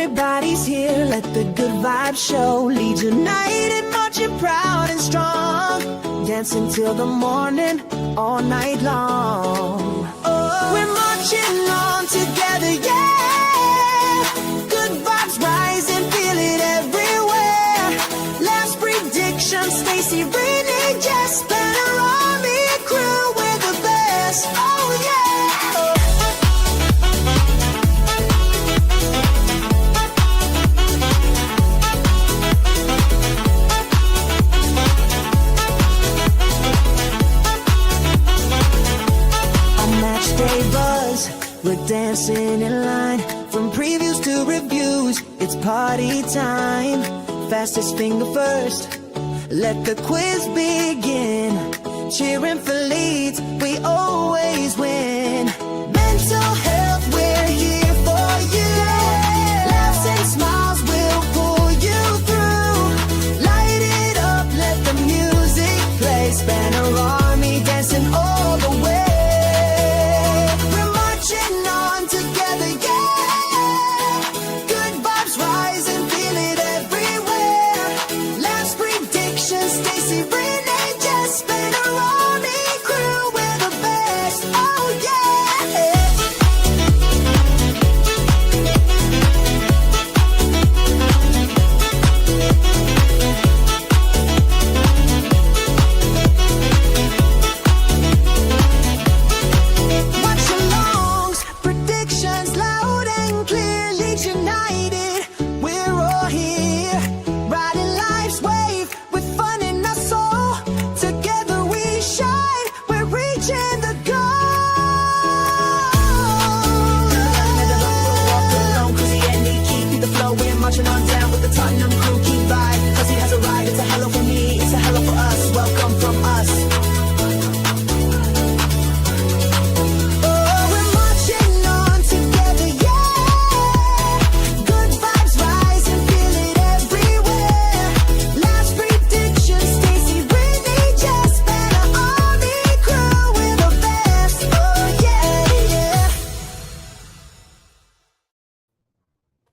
Everybody's here, let the good vibes show. Lead united, marching proud and strong. Dancing till the morning, all night long. Oh, we're marching on together, yeah. Good vibes rising, feel it everywhere. Last prediction, Stacy, Renee, Jess, Banner, Army, crew, we're the best. Oh yeah. Day buzz, we're dancing in line. From previews to reviews, it's party time. Fastest finger first, let the quiz begin. Cheering for leads, we always win. Mental health, we're here for you. Laughs and smiles will pull you through. Light it up, let the music play. Spanner Army dancing all the way.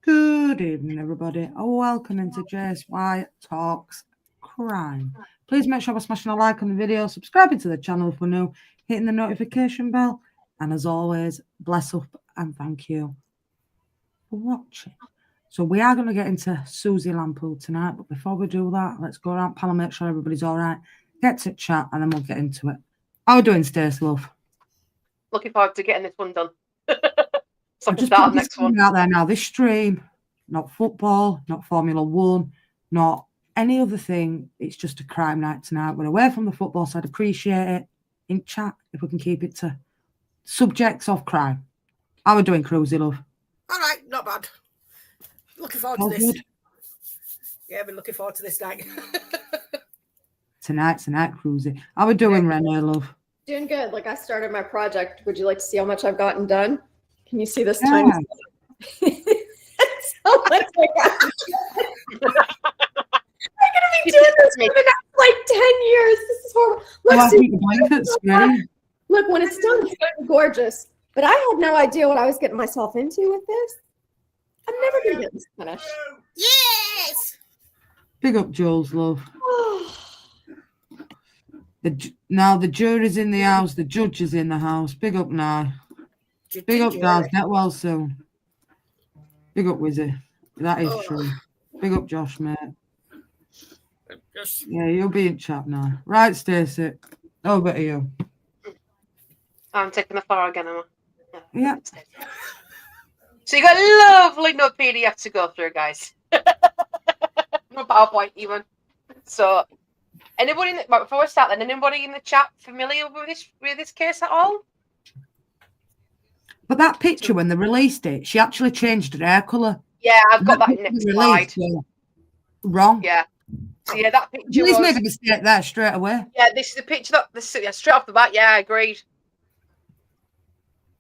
Good evening, everybody. Welcome into JSY Talks Crime. Please make sure we're smashing a like on the video, subscribing to the channel if we're new, hitting the notification bell, and as always, bless up and thank you for watching. So we are going to get into Suzy Lamplugh tonight, but before we do that, let's go around panel, make sure everybody's all right, get to chat, and then we'll get into it. How are we doing, Stacey, love? Looking forward to getting this one done. So I just put this one out there now. This stream, not football, not Formula One, not any other thing. It's just a crime night tonight. We're away from the football, so I'd appreciate it in chat if we can keep it to subjects of crime. How are we doing, Cruzy, love? All right, not bad. Looking forward to this. Good. Yeah, I've been looking forward to this night. Tonight's the night, Cruzy. How are we doing, Renee, love? Doing good. Like, I started my project. Would you like to see how much I've gotten done? Can you see this tiny? It's so much like I'm gonna be doing this for the next like 10 years. This is horrible. Look, when it's done, it's gonna be gorgeous. But I had no idea what I was getting myself into with this. I'm never gonna get this finished. Yes. Big up, Jules, love. Now the jury's in the house, the judge is in the house. Big up now. Big up, guys. Get well soon. Big up, Wizzy. That is true. Big up, Josh, mate. Yeah, you'll be in chat now. Right, Stacey. Over to you. I'm taking the floor again, am I? Yeah. So you got a lovely no PDF to go through, guys. No PowerPoint even. So, anybody before we start, then anybody in the chat familiar with this case at all? But that picture, when they released it, she actually changed her hair colour. Yeah, I've got that in next slide. Wrong. Yeah. So yeah, that picture. Please made a mistake there straight away. Yeah, this is the picture straight off the bat. Yeah, I agreed.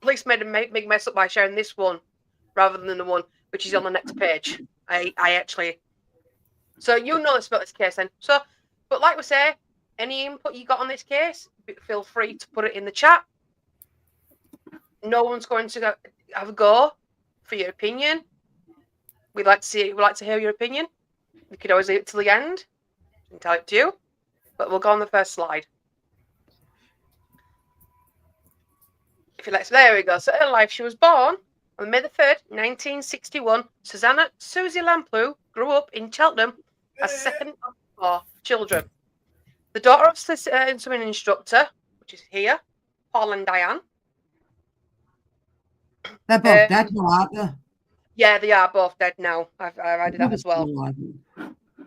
Police made a big mess up by sharing this one rather than the one which is on the next page. I actually. So you know about this case then. So, but like we say, any input you got on this case, feel free to put it in the chat. No one's going to have a go for your opinion. we'd like to hear your opinion. You could always leave it till the end. Entirely up to you. But we'll go on the first slide. If you like, there we go. So her life, she was born on May the 3rd, 1961. Suzy Lamplugh grew up in Cheltenham as second of 4 children. The daughter of a swimming instructor, which is here, Paul and Diane. They're both dead now, aren't they? Yeah, they are both dead now. I've added that as well.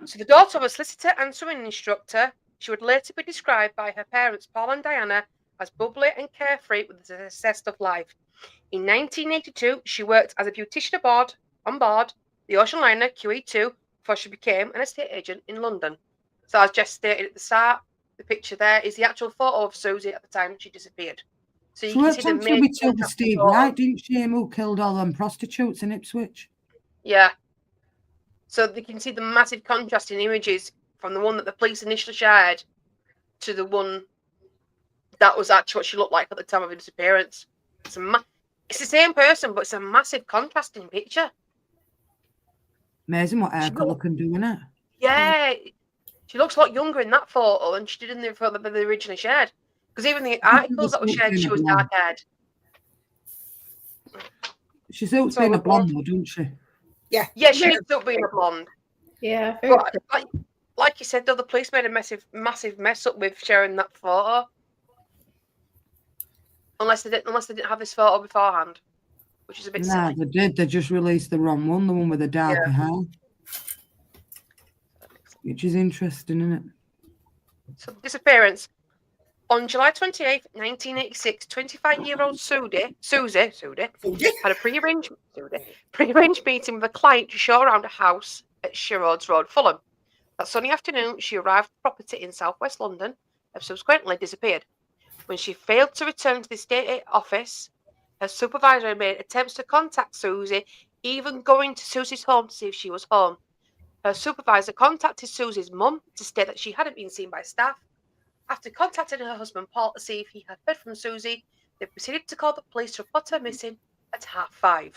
So the daughter of a solicitor and swimming instructor, she would later be described by her parents, Paul and Diana, as bubbly and carefree with the zest of life. In 1982, she worked as a beautician on board the ocean liner QE2 before she became an estate agent in London. So as Jess stated at the start, the picture there is the actual photo of Suzy at the time she disappeared. So you can see the main with Steve Wright, didn't she? Who killed all them prostitutes in Ipswich? Yeah. So you can see the massive contrast in images from the one that the police initially shared to the one that was actually what she looked like at the time of her disappearance. It's the same person, but it's a massive contrasting picture. Amazing what hair colour can do, isn't it? Yeah. She looks a lot younger in that photo than she did in the photo that they originally shared. Because even the articles that were shared, she was dark-haired. She's still being a blonde, though, doesn't she? Yeah. Yeah, she ends up being a blonde. Yeah. But like you said, though, the police made a massive mess up with sharing that photo. Unless they didn't have this photo beforehand, which is a bit silly. They did. They just released the wrong one, the one with the darker hair. Which is interesting, isn't it? So the disappearance. On July 28th, 1986, 25-year-old Suzy had a pre-arranged meeting with a client to show around a house at Sherrods Road, Fulham. That sunny afternoon, she arrived at the property in southwest London and subsequently disappeared. When she failed to return to the estate office, her supervisor made attempts to contact Suzy, even going to Suzy's home to see if she was home. Her supervisor contacted Suzy's mum to state that she hadn't been seen by staff. After contacting her husband Paul to see if he had heard from Suzy, they proceeded to call the police to report her missing at 5:30.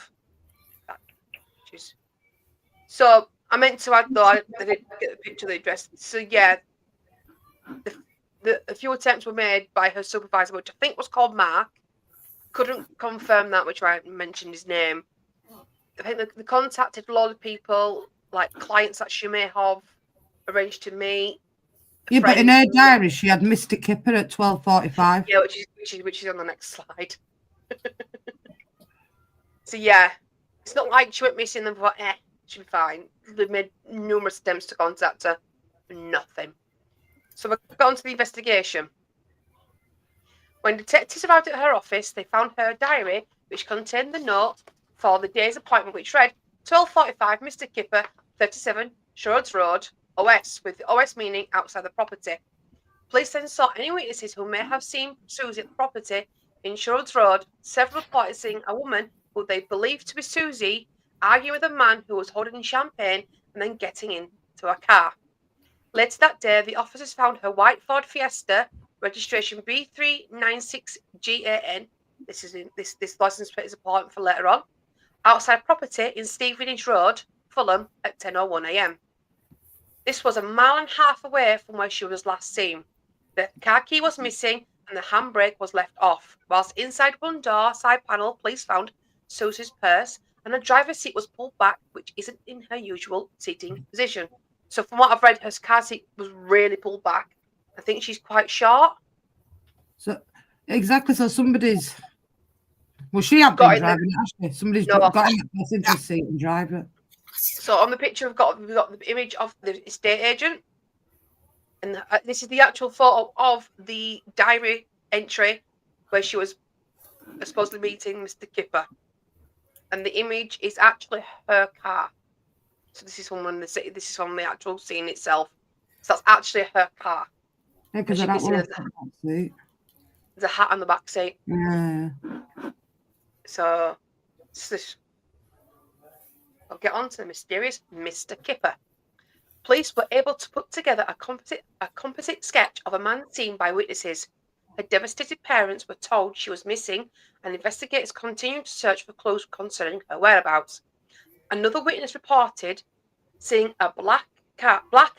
So I meant to add, though, I didn't get the picture of the address. So yeah, a few attempts were made by her supervisor, which I think was called Mark. Couldn't confirm that, which I mentioned his name. I think they contacted a lot of people, like clients that she may have arranged to meet. Yeah, but in her diary, she had Mr. Kipper at 12:45. Yeah, which is on the next slide. So yeah, it's not like she went missing and thought, she'll be fine. They've made numerous attempts to contact her, nothing. So we've gone to the investigation. When detectives arrived at her office, they found her diary, which contained the note for the day's appointment, which read 12:45, Mr. Kipper, 37, Sherrods Road, OS, with the OS meaning outside the property. Police then sought any witnesses who may have seen Suzy at the property in Sherrods Road. Several reported seeing a woman who they believed to be Suzy arguing with a man who was holding champagne and then getting into a car. Later that day, the officers found her white Ford Fiesta, registration B396GAN. This license plate is important for later on. Outside property in Stevenage Road, Fulham, at 10:01 a.m. This was 1.5 miles away from where she was last seen. The car key was missing and the handbrake was left off. Whilst inside one door side panel, police found Suzy's purse and the driver's seat was pulled back, which isn't in her usual seating position. So from what I've read, her car seat was really pulled back. I think she's quite short. So exactly. So somebody's. Well, she had been driving it, actually. Somebody's got in the passenger seat and drive it. So on the picture, we've got the image of the estate agent, and this is the actual photo of the diary entry where she was supposedly meeting Mr. Kipper, and the image is actually her car. So this is from the actual scene itself. So that's actually her car. Yeah, because there's a hat on the back seat. Yeah. So I'll get on to the mysterious Mr. Kipper. Police were able to put together a composite sketch of a man seen by witnesses. Her devastated parents were told she was missing, and investigators continued to search for clues concerning her whereabouts. Another witness reported seeing a black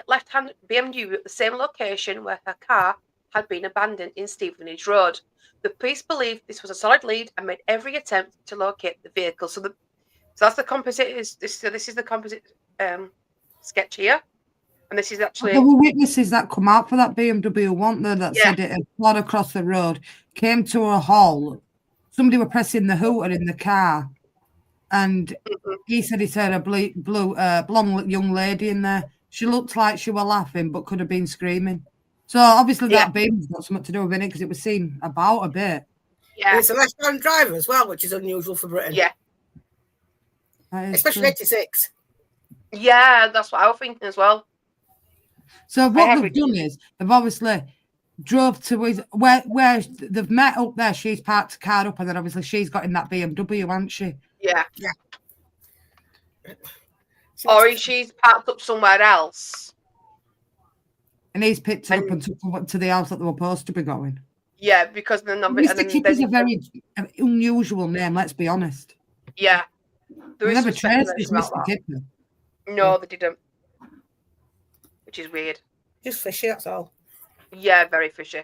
left-hand BMW at the same location where her car had been abandoned in Stevenage Road. The police believed this was a solid lead and made every attempt to locate the vehicle. So that's the composite. This is the composite sketch here, and this is actually. There were witnesses that come out for that BMW, weren't there? That said it had fled across the road, came to a halt. Somebody were pressing the hooter in the car, and he said he said a blonde young lady in there. She looked like she were laughing, but could have been screaming. So obviously that beam's got something to do with it because it was seen about a bit. Yeah, it's a left-hand driver as well, which is unusual for Britain. Yeah, especially 86. Yeah, that's what I was thinking as well. So what they've done is they've obviously drove to his where they've met up there. She's parked the car up, and then obviously she's got in that BMW, hasn't she? Yeah. Or she's parked up somewhere else. And he's picked her up and took her to the house that they were supposed to be going. Yeah, because then Mr. Kipper's a very unusual name, let's be honest. Yeah. They never traced this Mr. Kipper. No, they didn't. Which is weird. Just fishy, that's all. Yeah, very fishy.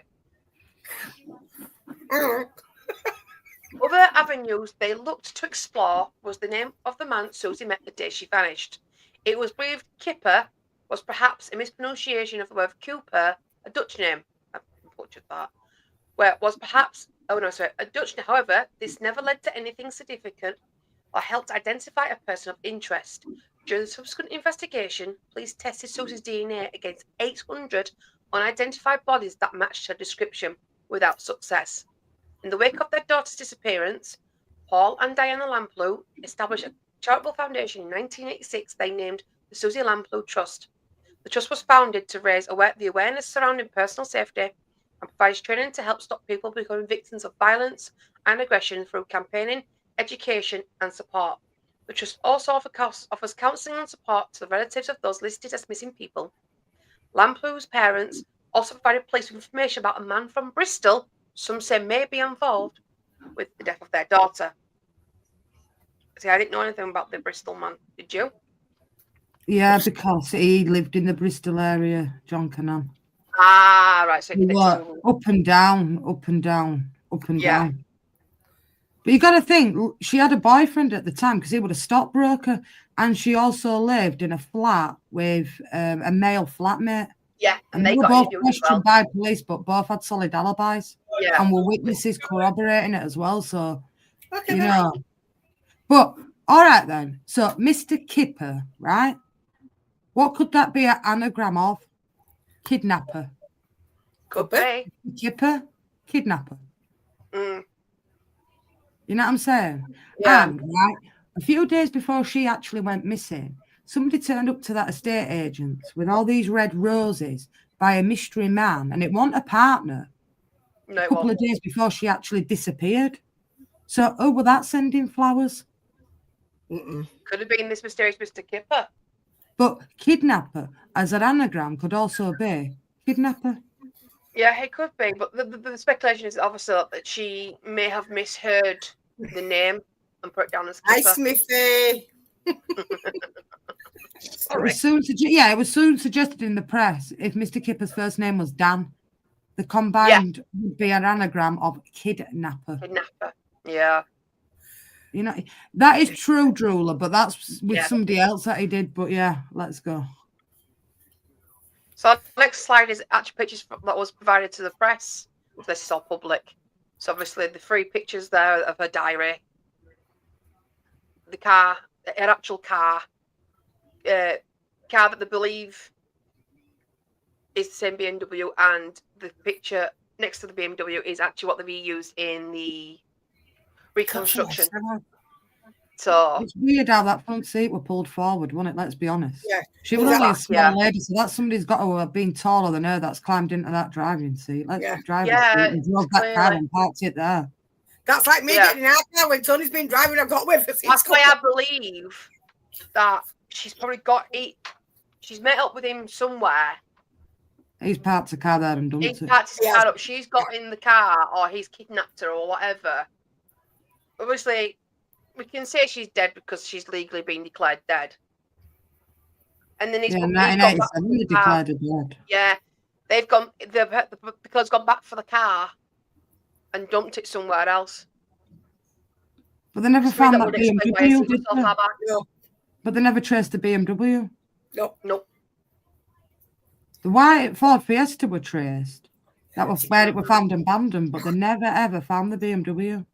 Other avenues they looked to explore was the name of the man Suzy met the day she vanished. It was believed Kipper was perhaps a mispronunciation of the word Cooper, a Dutch name. I butchered that. Where it was perhaps, a Dutch name. However, this never led to anything significant or helped identify a person of interest. During the subsequent investigation, police tested Suzy's DNA against 800 unidentified bodies that matched her description without success. In the wake of their daughter's disappearance, Paul and Diana Lamplugh established a charitable foundation in 1986 they named the Suzy Lamplugh Trust. The trust was founded to raise the awareness surrounding personal safety and provides training to help stop people becoming victims of violence and aggression through campaigning, education, and support. The trust also offers counselling and support to the relatives of those listed as missing people. Lamplugh's parents also provided police with information about a man from Bristol some say may be involved with the death of their daughter. See, I didn't know anything about the Bristol man. Did you? Yeah, because he lived in the Bristol area, John Cannan. Ah, right. So up and down, up and down, up and down. But you got to think, she had a boyfriend at the time because he was a stockbroker, and she also lived in a flat with a male flatmate. Yeah, and they were both questioned by police, but both had solid alibis. Yeah, and were witnesses corroborating it as well. So, you know. But all right then. So, Mr. Kipper, right? What could that be an anagram of? Kidnapper. Could be. Kipper, kidnapper. Mm. You know what I'm saying? Yeah. And right, a few days before she actually went missing, somebody turned up to that estate agent with all these red roses by a mystery man, and it wasn't a partner. No, a couple of days before she actually disappeared. So, who were that sending flowers? Could have been this mysterious Mr. Kipper. But kidnapper, as an anagram, could also be kidnapper. Yeah, it could be. But the speculation is obviously that she may have misheard the name and put it down as Kipper. Hi, Smithy. It was soon suggested in the press if Mr. Kipper's first name was Dan, the combined would be an anagram of kidnapper. Kidnapper, yeah. You know, that is true, Drooler, but that's with somebody else that he did. But yeah, let's go. So the next slide is actually pictures that was provided to the press. This is all public. So obviously the 3 pictures there of her diary, the car, her actual car that they believe is the same BMW, and the picture next to the BMW is actually what they reused in the reconstruction. So it's weird how that front seat were pulled forward, wasn't it? Let's be honest. Yeah. She was only a small lady, so that somebody's got to have been taller than her that's climbed into that driving seat. Let's drive seat and drove that car and parked it there. That's like me getting in our car when Tony's been driving. I've got with us. That's why I believe that she's probably she's met up with him somewhere. He's parked the car there and dumped it. He's parked his car up. She's got in the car, or he's kidnapped her, or whatever. Obviously, we can say she's dead because she's legally been declared dead. And then he's Yeah, got back 1987 for they the car. declared her dead. Yeah, they've gone. The killer's gone back for the car and dumped it somewhere else. But they never To me, found that that would explain why it's BMW, did so they? far back. No, But they never traced the BMW. no. The white Ford Fiesta were traced. That was where it was found abandoned, but they never ever found the BMW.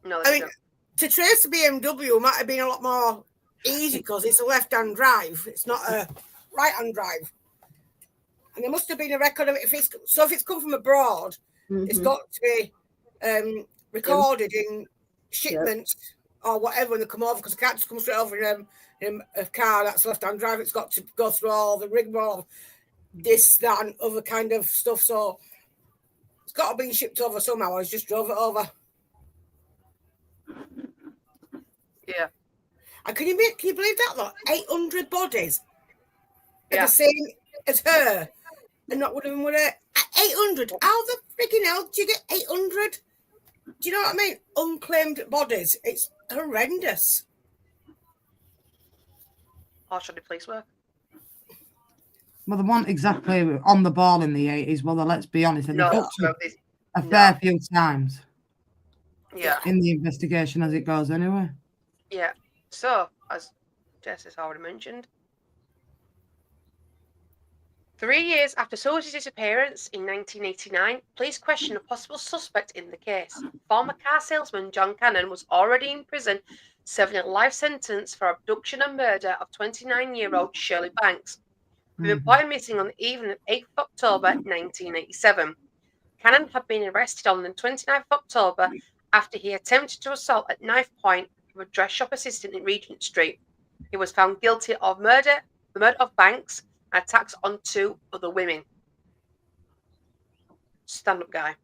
No, I they mean, don't. to trace the BMW might have been a lot more easy because it's a left-hand drive. It's not a right-hand drive. And there must have been a record of it. If it's come from abroad, it's got to be recorded in shipments or whatever when they come over, because it can't just come straight over in a car that's left-hand drive. It's got to go through all the rigmarole, this, that, and other kind of stuff. So it's got to be shipped over somehow. I just drove it over. Yeah. And can you believe that, lot? 800 bodies are Yeah. the same as her, and not one of them were 800. How the freaking hell do you get 800? Do you know what I mean? Unclaimed bodies. It's horrendous. How should the police work? Well, they weren't exactly on the ball in the 80s. Well, let's be honest, and No, they booked no, it this- a fair few times yeah. in the investigation as it goes anyway. Yeah. So, as Jess has already mentioned, 3 years after Suzy's disappearance in 1989, police questioned a possible suspect in the case. Former car salesman John Cannon was already in prison, serving a life sentence for abduction and murder of 29-year-old Shirley Banks, who had been reported missing on the evening of 8th of October 1987. Cannon had been arrested on the 29th of October after he attempted to assault at knife point a dress shop assistant in Regent Street. He was found guilty of the murder of Banks, and attacks on 2 other women. Stand-up guy.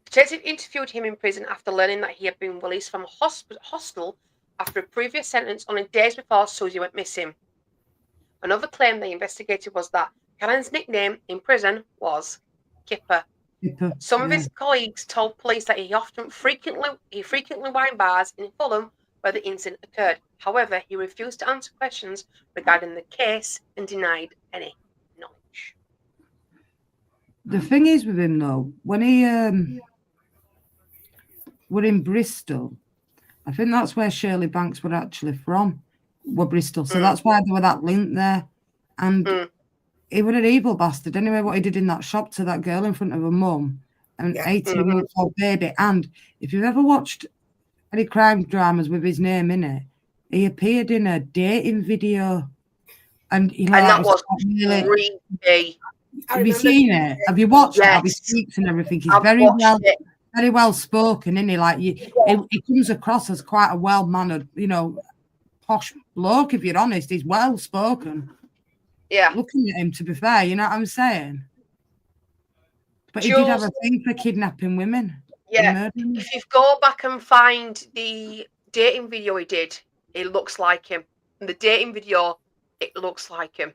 Detective interviewed him in prison after learning that he had been released from a hostel after a previous sentence only days before Suzy went missing. Another claim they investigated was that Cannon's nickname in prison was Kipper. Some of his colleagues told police that he frequently wine bars in Fulham where the incident occurred. However, he refused to answer questions regarding the case and denied any knowledge. The thing is with him, though, when he were in Bristol, I think that's where Shirley Banks were actually from, were Bristol. So that's why there were that link there. And he was an evil bastard. Anyway, what he did in that shop to that girl in front of her mum, an 18-month-old baby. And if you've ever watched any crime dramas with his name in it, he appeared in a dating video. And that was creepy. Have you seen it? Have you watched it? How he speaks and everything? He's very well spoken, isn't he? Like he comes across as quite a well-mannered, posh bloke. If you're honest, he's well spoken. Yeah. Looking at him, to be fair, you know what I'm saying? But he did have a thing for kidnapping women. Yeah. If you go back and find the dating video he did, it looks like him. In the dating video, it looks like him.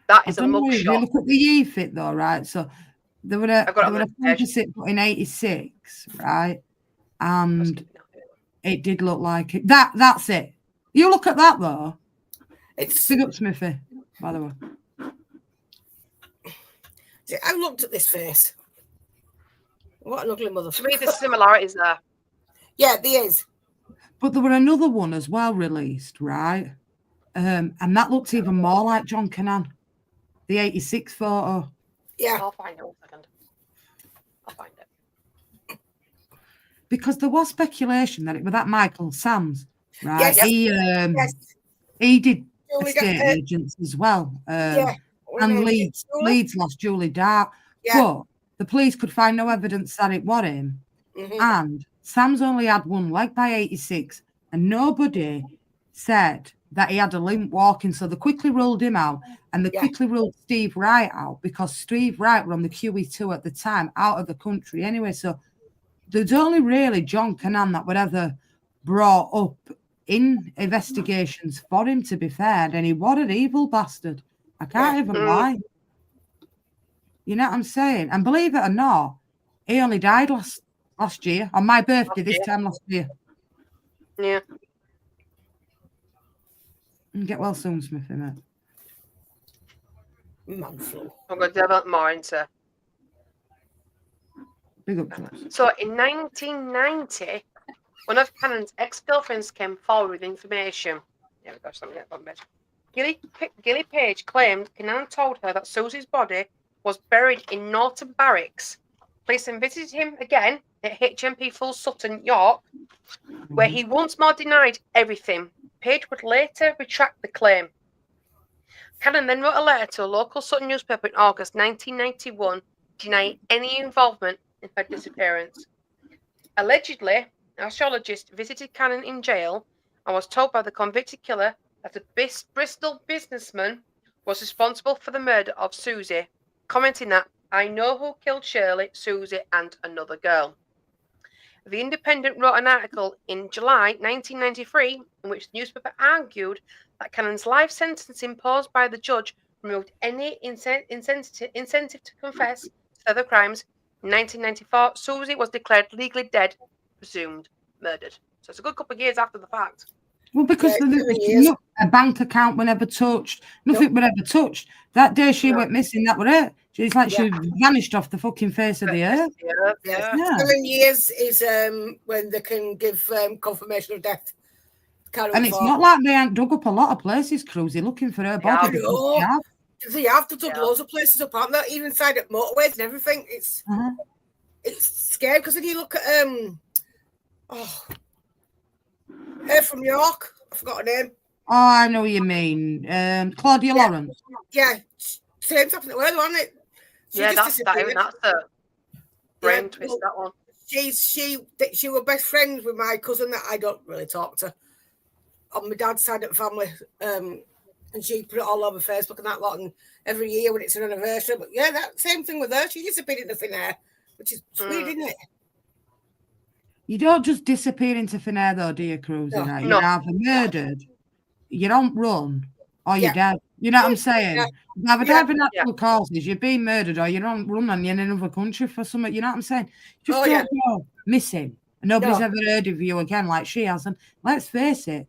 That is a mugshot. If you look at the E-fit, though, right? So there were a composite put in 86, right? And it did look like it. That's it. You look at that, though. It's big up Smithy, by the way. I looked at this face. What an ugly mother. To me, the similarities there. Yeah, there is. But there were another one as well released, right? And that looks even more like John Cannon. The 86 photo. Yeah. I'll find it 1 second. I'll find it. Because there was speculation that it was that Michael Sams, right? Yes. He did estate agents as well. And Leeds lost Julie Dart. Yeah. But the police could find no evidence that it was him. And Sam's only had one leg by 86, and nobody said that he had a limp walking. So they quickly ruled him out, and they quickly ruled Steve Wright out, because Steve Wright were on the QE2 at the time, out of the country anyway. So there's only really John Cannon that were ever brought up in investigations for him, to be fair. And he was an evil bastard. I can't even lie. You know what I'm saying? And believe it or not, he only died last year, on my birthday this time last year. Yeah. Get well soon, Smithy, mate. Man flu. I'm going to develop more into. Big up to us. So in 1990, one of Cannon's ex-girlfriends came forward with information. Yeah, we got something on bed. Gilly Page claimed Cannon told her that Suzy's body was buried in Norton Barracks. Police then visited him again at HMP Full Sutton, York, where he once more denied everything. Page would later retract the claim. Cannon then wrote a letter to a local Sutton newspaper in August 1991 denying any involvement in her disappearance. Allegedly, an archaeologist visited Cannon in jail and was told by the convicted killer that a Bristol businessman was responsible for the murder of Suzy, commenting that, "I know who killed Shirley, Suzy, and another girl." The Independent wrote an article in July 1993 in which the newspaper argued that Cannon's life sentence imposed by the judge removed any incentive to confess to further crimes. In 1994, Suzy was declared legally dead, presumed murdered. So it's a good couple of years after the fact. Well, because a bank account were never touched, nothing were ever touched. That day she went missing, that were it. It's like she vanished off the fucking face of the earth. Yeah. 7 years is when they can give confirmation of death. And it's not like they ain't dug up a lot of places, Cruzy, looking for her body. They have to dug loads of places up, aren't they? Even side at motorways and everything. It's scary because if you look at her from York, I forgot her name. Oh, I know what you mean. Claudia Lawrence. Yeah, same happened to her, wasn't it? That's the brain twist, that one. She were best friends with my cousin that I don't really talk to on my dad's side of the family. And she put it all over Facebook and that lot, and every year when it's an anniversary. But yeah, that same thing with her. She disappeared into thin air, which is weird, isn't it? You don't just disappear into thin air, though, do you, Cruzy? No. You're either murdered, you don't run, or you're dead. You know what I'm saying? You either die for natural causes, you're being murdered, or you don't run and you're in another country for something. You know what I'm saying? Just don't go missing. And nobody's ever heard of you again like she has. And let's face it,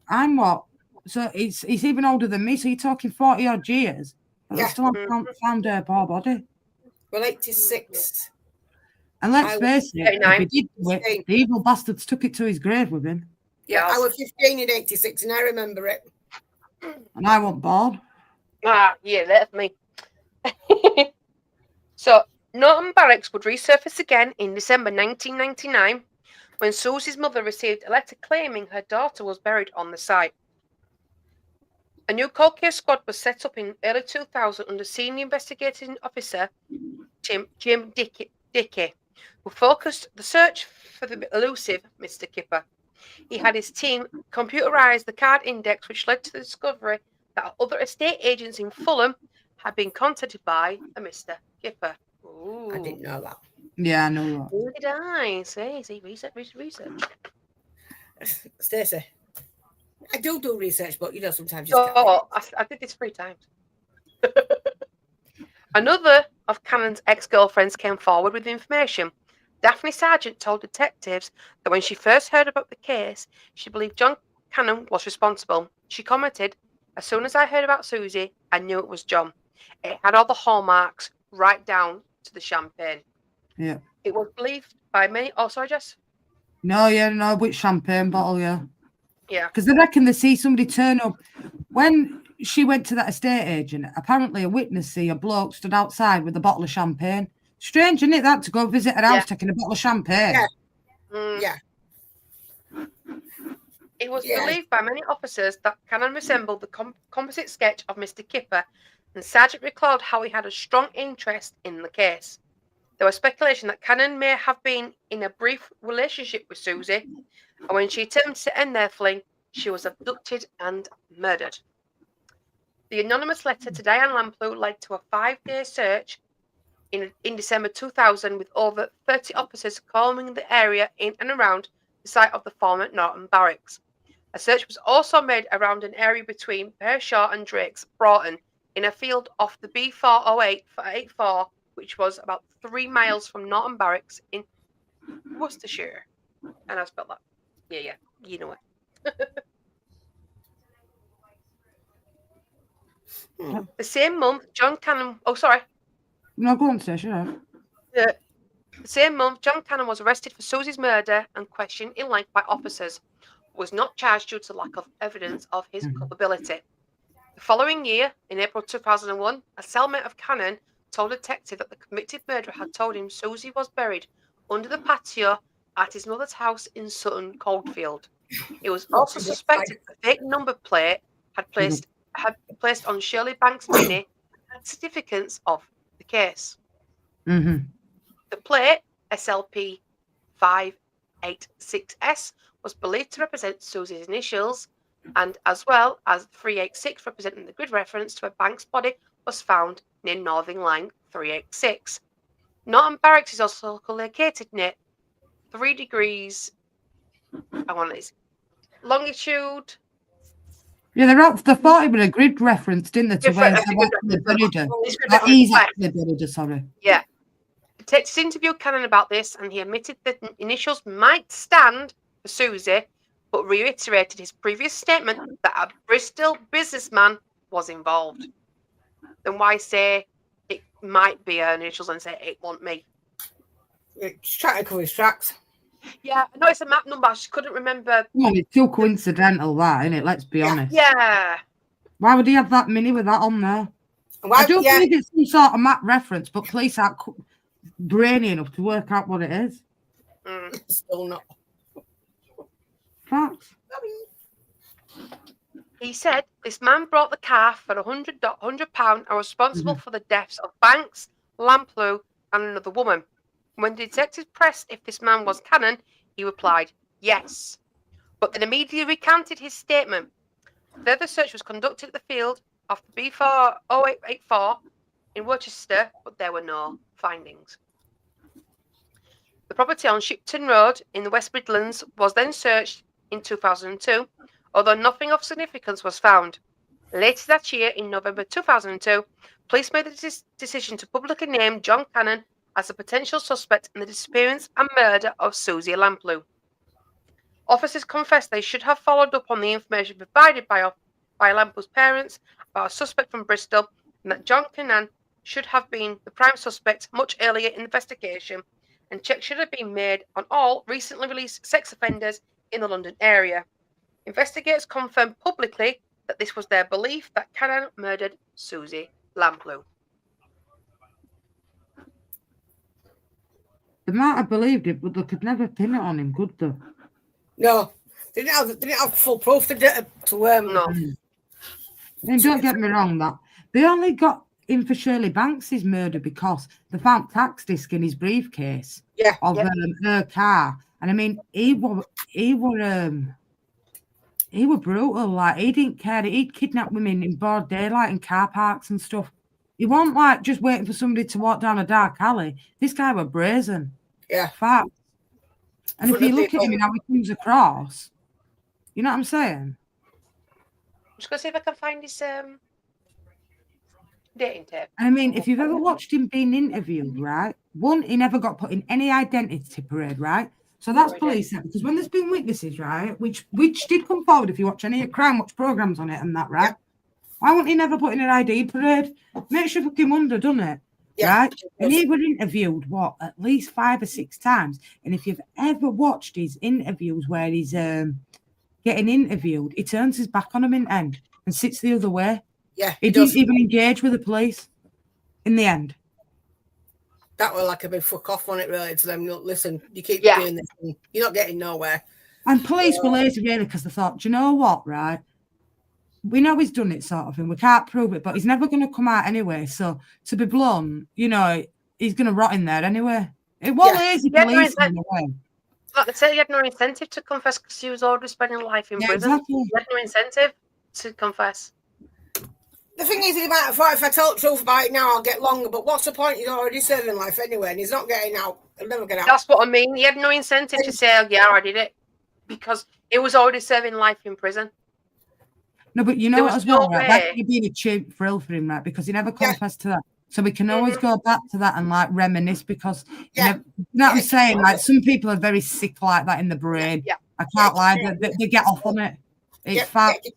I'm what? So it's even older than me. So you're talking 40 odd years. But I still haven't found her poor body. Well, 86. And let's face it, if he did do it, the evil bastards took it to his grave with him. Yeah, I was 15 in 86 and I remember it. And I wasn't born. Yeah, that's me. So Norton Barracks would resurface again in December 1999 when Suzy's mother received a letter claiming her daughter was buried on the site. A new cold case squad was set up in early 2000 under senior investigating officer Jim Dickey, who focused the search for the elusive Mr. Kipper. He had his team computerize the card index, which led to the discovery that other estate agents in Fulham had been contacted by a Mr. Kipper. Ooh. I didn't know that. Yeah, I know that. Who did I say? See, research. Stacey, I do research, but sometimes you I did this 3 times. Another of Cannon's ex-girlfriends came forward with information. Daphne Sargent told detectives that when she first heard about the case, she believed John Cannon was responsible. She commented, "As soon as I heard about Suzy, I knew it was John. It had all the hallmarks, right down to the champagne." Yeah. It was believed by many... Oh, sorry, Jess? No, which champagne bottle, yeah. Yeah. Because they reckon they see somebody turn up. When she went to that estate agent, apparently a witness see a bloke stood outside with a bottle of champagne. Strange, isn't it, that, to go visit her house taking a bottle of champagne? Yeah. It was believed by many officers that Cannon resembled the composite sketch of Mr. Kipper, and Sargent recalled how he had a strong interest in the case. There was speculation that Cannon may have been in a brief relationship with Suzy, and when she attempted to end their fling, she was abducted and murdered. The anonymous letter to Diane Lamplugh led to a 5-day search in December 2000 with over 30 officers combing the area in and around the site of the former Norton Barracks. A search was also made around an area between Pershaw and Drake's Broughton in a field off the B408-84, which was about 3 miles from Norton Barracks in Worcestershire. And I spelled that. Yeah, you know it. The same month, John Cannon. Oh, sorry. No, go on, Sasha. The same month, John Cannon was arrested for Suzy's murder and questioned in length by officers. Was not charged due to lack of evidence of his culpability. The following year, in April 2001, a cellmate of Cannon told a detective that the convicted murderer had told him Suzy was buried under the patio at his mother's house in Sutton Coldfield. It was also suspected that the fake number plate had placed on Shirley Banks' Mini had significance of the case. Mm-hmm. The plate, SLP 586S, was believed to represent Suzy's initials, and as well as 386 representing the grid reference to a Banks body was found near Northern Line 386. Norton Barracks is also located near 3 degrees. Longitude. Yeah, they thought it was a grid reference, didn't they? To where the buried. He's actually buried, sorry. Yeah. Detectives interviewed Cannon about this, and he admitted that initials might stand for Suzy, but reiterated his previous statement that a Bristol businessman was involved. Then why say it might be her initials and say it wasn't me? It's trying to cover his tracks. Yeah, I know it's a map number. I just couldn't remember. Come on, it's too coincidental, that, isn't it? Let's be honest. Yeah. Why would he have that Mini with that on there? I don't believe it's some sort of map reference, but police aren't brainy enough to work out what it is. Still not. Facts. He said this man brought the car for £100 and responsible for the deaths of Banks, Lamplugh, and another woman. When the detective pressed if this man was Cannon, he replied, yes, but then immediately recanted his statement. Further search was conducted at the field of the B40884 in Worcester, but there were no findings. The property on Shipton Road in the West Midlands was then searched in 2002, although nothing of significance was found. Later that year, in November 2002, police made the decision to publicly name John Cannon as a potential suspect in the disappearance and murder of Suzy Lamplugh. Officers confessed they should have followed up on the information provided by Lamplugh's parents about a suspect from Bristol, and that John Cannon should have been the prime suspect much earlier in the investigation, and checks should have been made on all recently released sex offenders in the London area. Investigators confirmed publicly that this was their belief that Cannon murdered Suzy Lamplugh. They might have believed it, but they could never pin it on him, could they? No, they didn't have full proof to No. And don't get me wrong, that they only got in for Shirley Banks' murder because they found tax disc in his briefcase of her car, and I mean he were brutal. Like, he didn't care. He'd kidnap women in broad daylight in car parks and stuff. He wasn't like just waiting for somebody to walk down a dark alley. This guy were brazen. Yeah. Fact. And if you look at him and how he comes across, you know what I'm saying? I'm just going to see if I can find his dating tape. I mean, if you've ever watched him being interviewed, right? One, he never got put in any identity parade, right? So that's police, because when there's been witnesses, right, which did come forward if you watch any Crime Watch programs on it and that, right? Why wouldn't he never put in an ID parade? Makes you fucking wonder, doesn't it? Yeah. Right? And he was interviewed, at least 5 or 6 times. And if you've ever watched his interviews where he's getting interviewed, he turns his back on him in the end and sits the other way. Yeah. He didn't even engage with the police in the end. That was like a big fuck off on it, really, to them. Look, listen, you keep doing this, and you're not getting nowhere. And police were lazy, really, because they thought, do you know what, right? We know he's done it, sort of thing. We can't prove it, but he's never going to come out anyway. So, to be blunt, you know, he's going to rot in there anyway. It was lazy police in a way. Like they said, he had no incentive to confess because he was already spending life in prison. Exactly. He had no incentive to confess. The thing is, he might have thought, if I tell the truth about it now, I'll get longer. But what's the point? He's already serving life anyway, and he's not getting out. He'll never get out. That's what I mean. He had no incentive to say, oh, yeah, I did it, because he was already serving life in prison. No, but you know what as well, right? That could be a cheap thrill for him, right? Because he never confessed to that. So we can always go back to that and like reminisce, because you know what I'm saying? Like, some people are very sick like that in the brain. Yeah. I can't lie. They get off on it. It's fat. Do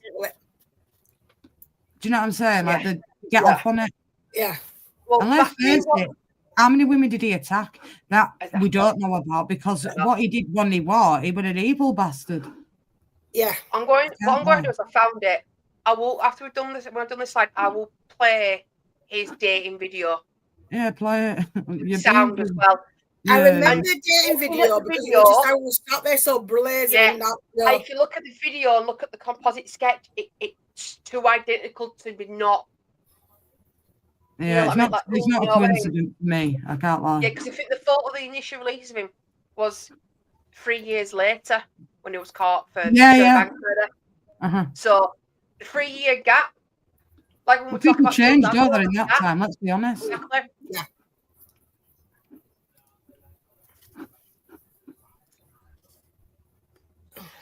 you know what I'm saying? Like, they get off on it. Yeah. Well, And let's face it, how many women did he attack that we don't know about? Because what he did when he was an evil bastard. Yeah. What I'm going to do is I found it. I will, after we've done this, when I've done this slide, I will play his dating video. Yeah, play it. Sound as well. Yeah. I remember the dating video because it was just, I was sat there so blazing. Yeah. And that, you know. If you look at the video and look at the composite sketch, it's too identical to be not. Yeah, you know it's not a coincidence for me. I can't lie. Yeah, because I think the photo, the initial release of him was 3 years later when he was caught for bank murder. So the 3-year gap, like when we talk about changed over in that time. Let's be honest. Exactly. Yeah.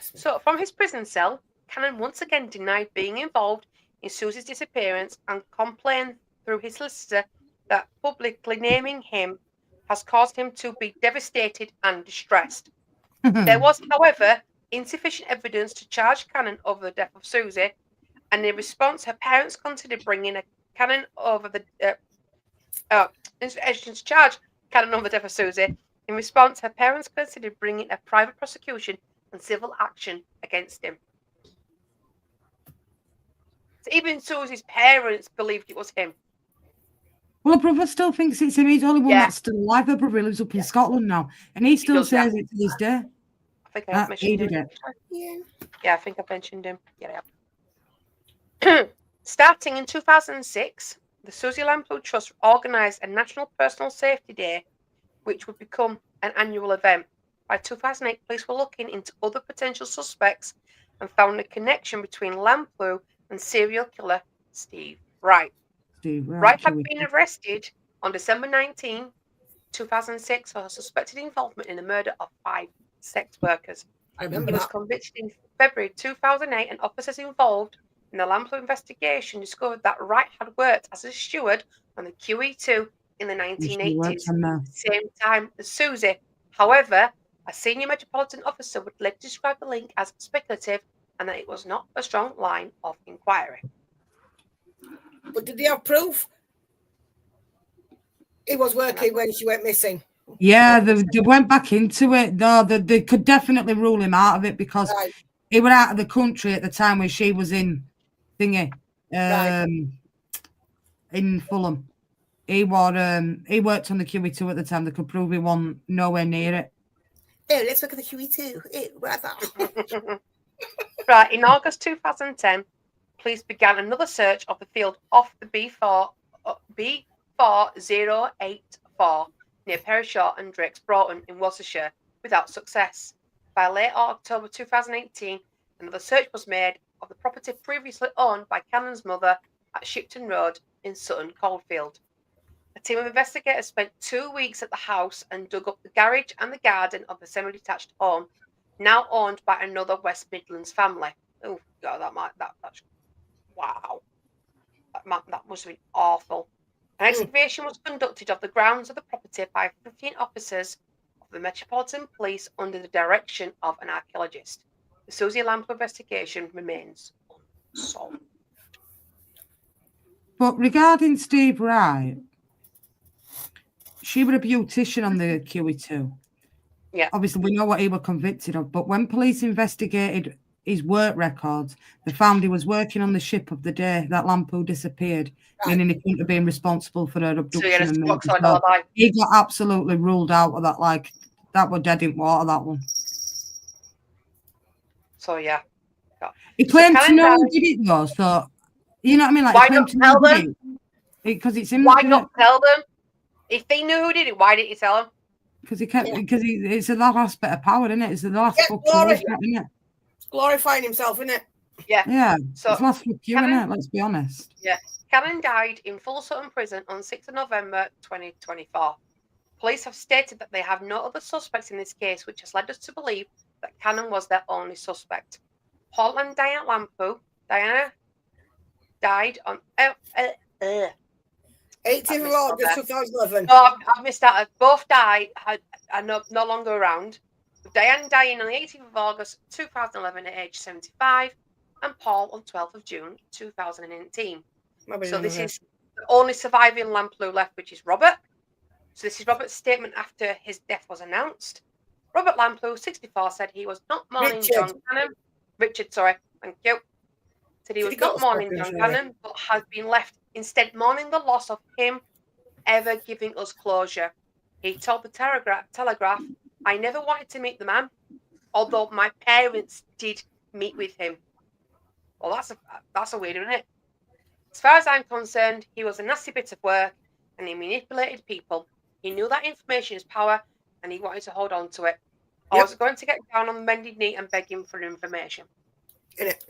So from his prison cell, Cannon once again denied being involved in Suzy's disappearance and complained through his solicitor that publicly naming him has caused him to be devastated and distressed. There was, however, insufficient evidence to charge Cannon over the death of Suzy, and in response, her parents considered bringing Cannon over the to charge Cannon over the death of Suzy. In response, her parents considered bringing a private prosecution and civil action against him. So even Suzy's parents believed it was him. Well, her brother still thinks it's him. He's the only one that's still alive. Her brother lives up in Scotland now, and he still says it to this day. I think I mentioned him. Yeah, I think I mentioned him. Yeah. Starting in 2006, the Suzy Lamplugh Trust organised a National Personal Safety Day, which would become an annual event. By 2008, police were looking into other potential suspects and found a connection between Lamplugh and serial killer Steve Wright. Wright had been arrested on December 19, 2006 for suspected involvement in the murder of 5 sex workers. I remember He was convicted in February 2008, and officers involved in the Lamplugh investigation discovered that Wright had worked as a steward on the QE2 in the 1980s, same time as Suzy. However, a senior Metropolitan officer would later describe the link as speculative and that it was not a strong line of inquiry. But did they have proof? He was working when she went missing. Yeah, they went back into it. Though they could definitely rule him out of it because he was out of the country at the time when she was in in Fulham. He worked on the QE2 at the time. They could prove he wasn't nowhere near it. Oh, let's look at the QE2. Where's that? Right, in August 2010, police began another search of the field off the B4084 near Perishore and Drakes Broughton in Worcestershire without success. By late October 2018, another search was made of the property previously owned by Cannon's mother at Shipton Road in Sutton Coldfield. A team of investigators spent 2 weeks at the house and dug up the garage and the garden of the semi-detached home, now owned by another West Midlands family. Oh God, that's wow. That must have been awful. An excavation was conducted of the grounds of the property by 15 officers of the Metropolitan Police under the direction of an archaeologist. The Suzy Lamplugh investigation remains unsolved. But regarding Steve Wright, she was a beautician on the QE2. Yeah. Obviously, we know what he was convicted of, but when police investigated his work records, they found he was working on the ship of the day that Lamplugh disappeared, meaning he couldn't have been responsible for her abduction. So he got absolutely ruled out of that. Like, that was dead in water, that one. So, yeah. He claimed to know who did it, though. So, you know what I mean? Like, why not tell them? Because it's him. Why not tell them? If they knew who did it, why didn't you tell them? Because it's the last bit of power, isn't it? It's the last isn't it? Glorifying himself, isn't it? Yeah. Yeah. So it's last fuck you, isn't it? Let's be honest. Yeah. Cannon died in Full Sutton Prison on 6th of November 2024. Police have stated that they have no other suspects in this case, which has led us to believe that Cannon was their only suspect. Paul and Diana Lamplugh. Diana died on 18th of August 2011. No, I've missed out. Both died. Are no longer around. Diane dying on the 18th of August 2011 at age 75, and Paul on 12th of June 2018. So this is the only surviving Lamplugh left, which is Robert. So this is Robert's statement after his death was announced. Robert Lamplugh, 64, said he was not mourning John Cannon. Richard, sorry, thank you. Said he was not mourning John Cannon, but has been left instead mourning the loss of him ever giving us closure. He told the Telegraph, I never wanted to meet the man, although my parents did meet with him. Well, that's a weird one, isn't it? As far as I'm concerned, he was a nasty bit of work and he manipulated people. He knew that information is power and he wanted to hold on to it. I was going to get down on bended knee and beg him for information. Innit?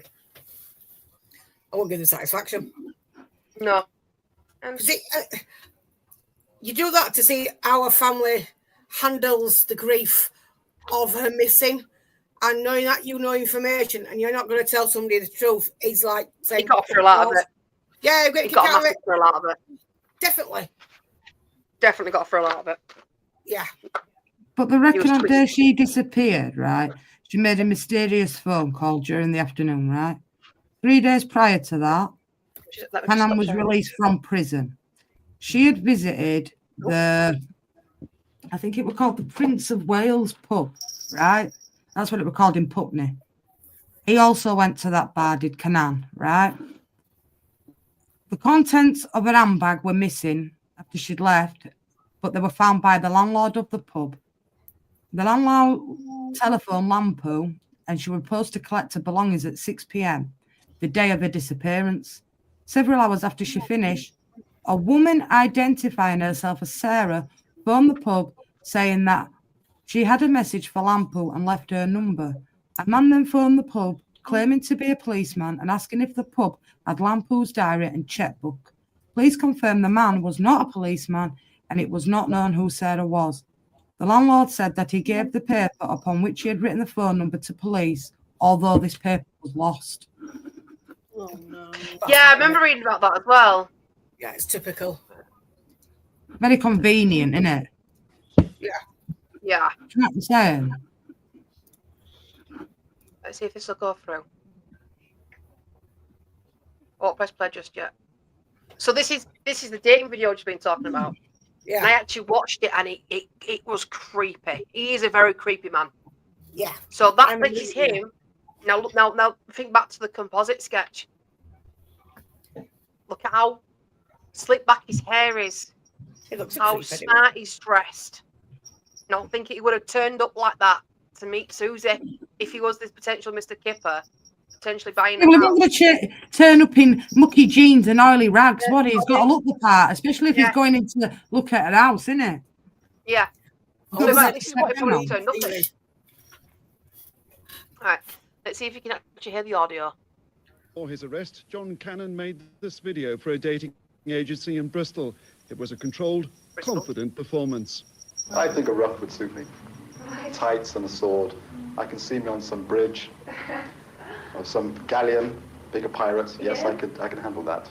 I won't give him satisfaction. No. You do that to see our family handles the grief of her missing, and knowing that you know information and you're not going to tell somebody the truth is like saying... He got off for a lot of it. Yeah, he got off for a lot of it. Definitely. Definitely got off for a lot of it. Yeah. But the reckon on the day she disappeared, right, she made a mysterious phone call during the afternoon, right? 3 days prior to that, Cannon was released from prison. She had visited I think it was called the Prince of Wales pub, right? That's what it was called in Putney. He also went to that bar, did Cannon, right? The contents of her handbag were missing after she'd left, but they were found by the landlord of the pub. The landlord telephoned Lamplugh and she was supposed to collect her belongings at 6 p.m, the day of her disappearance. Several hours after she finished, a woman identifying herself as Sarah phoned the pub saying that she had a message for Lamplugh and left her number. A man then phoned the pub claiming to be a policeman and asking if the pub had Lampugh's diary and checkbook. Police confirmed the man was not a policeman and it was not known who Sarah was. The landlord said that he gave the paper upon which he had written the phone number to police, although this paper was lost. Oh, no. Yeah, I remember reading about that as well. Yeah, it's typical. Very convenient, isn't it? Yeah. Yeah. Do you know what I'm saying? Let's see if this will go through. Oh, press play just yet. So this is the dating video we've been talking about. Yeah. And I actually watched it and it was creepy. He is a very creepy man. Yeah. So that is him. Now look, now think back to the composite sketch. Look at how slick back his hair is. He looks how smart he's dressed. Now I think he would have turned up like that to meet Suzy if he was this potential Mr. Kipper, potentially buying a house. We're going to turn up in mucky jeans and oily rags. What he's got to look the part, especially if he's going in to look at her house, isn't it? Yeah. So this is what if he would have turned up in. All right. Let's see if you can actually hear the audio. Before his arrest, John Cannon made this video for a dating agency in Bristol. It was a controlled, confident performance. I think a ruff would suit me. Tights and a sword. I can see me on some bridge or some galleon, bigger pirates. Yes, I can handle that.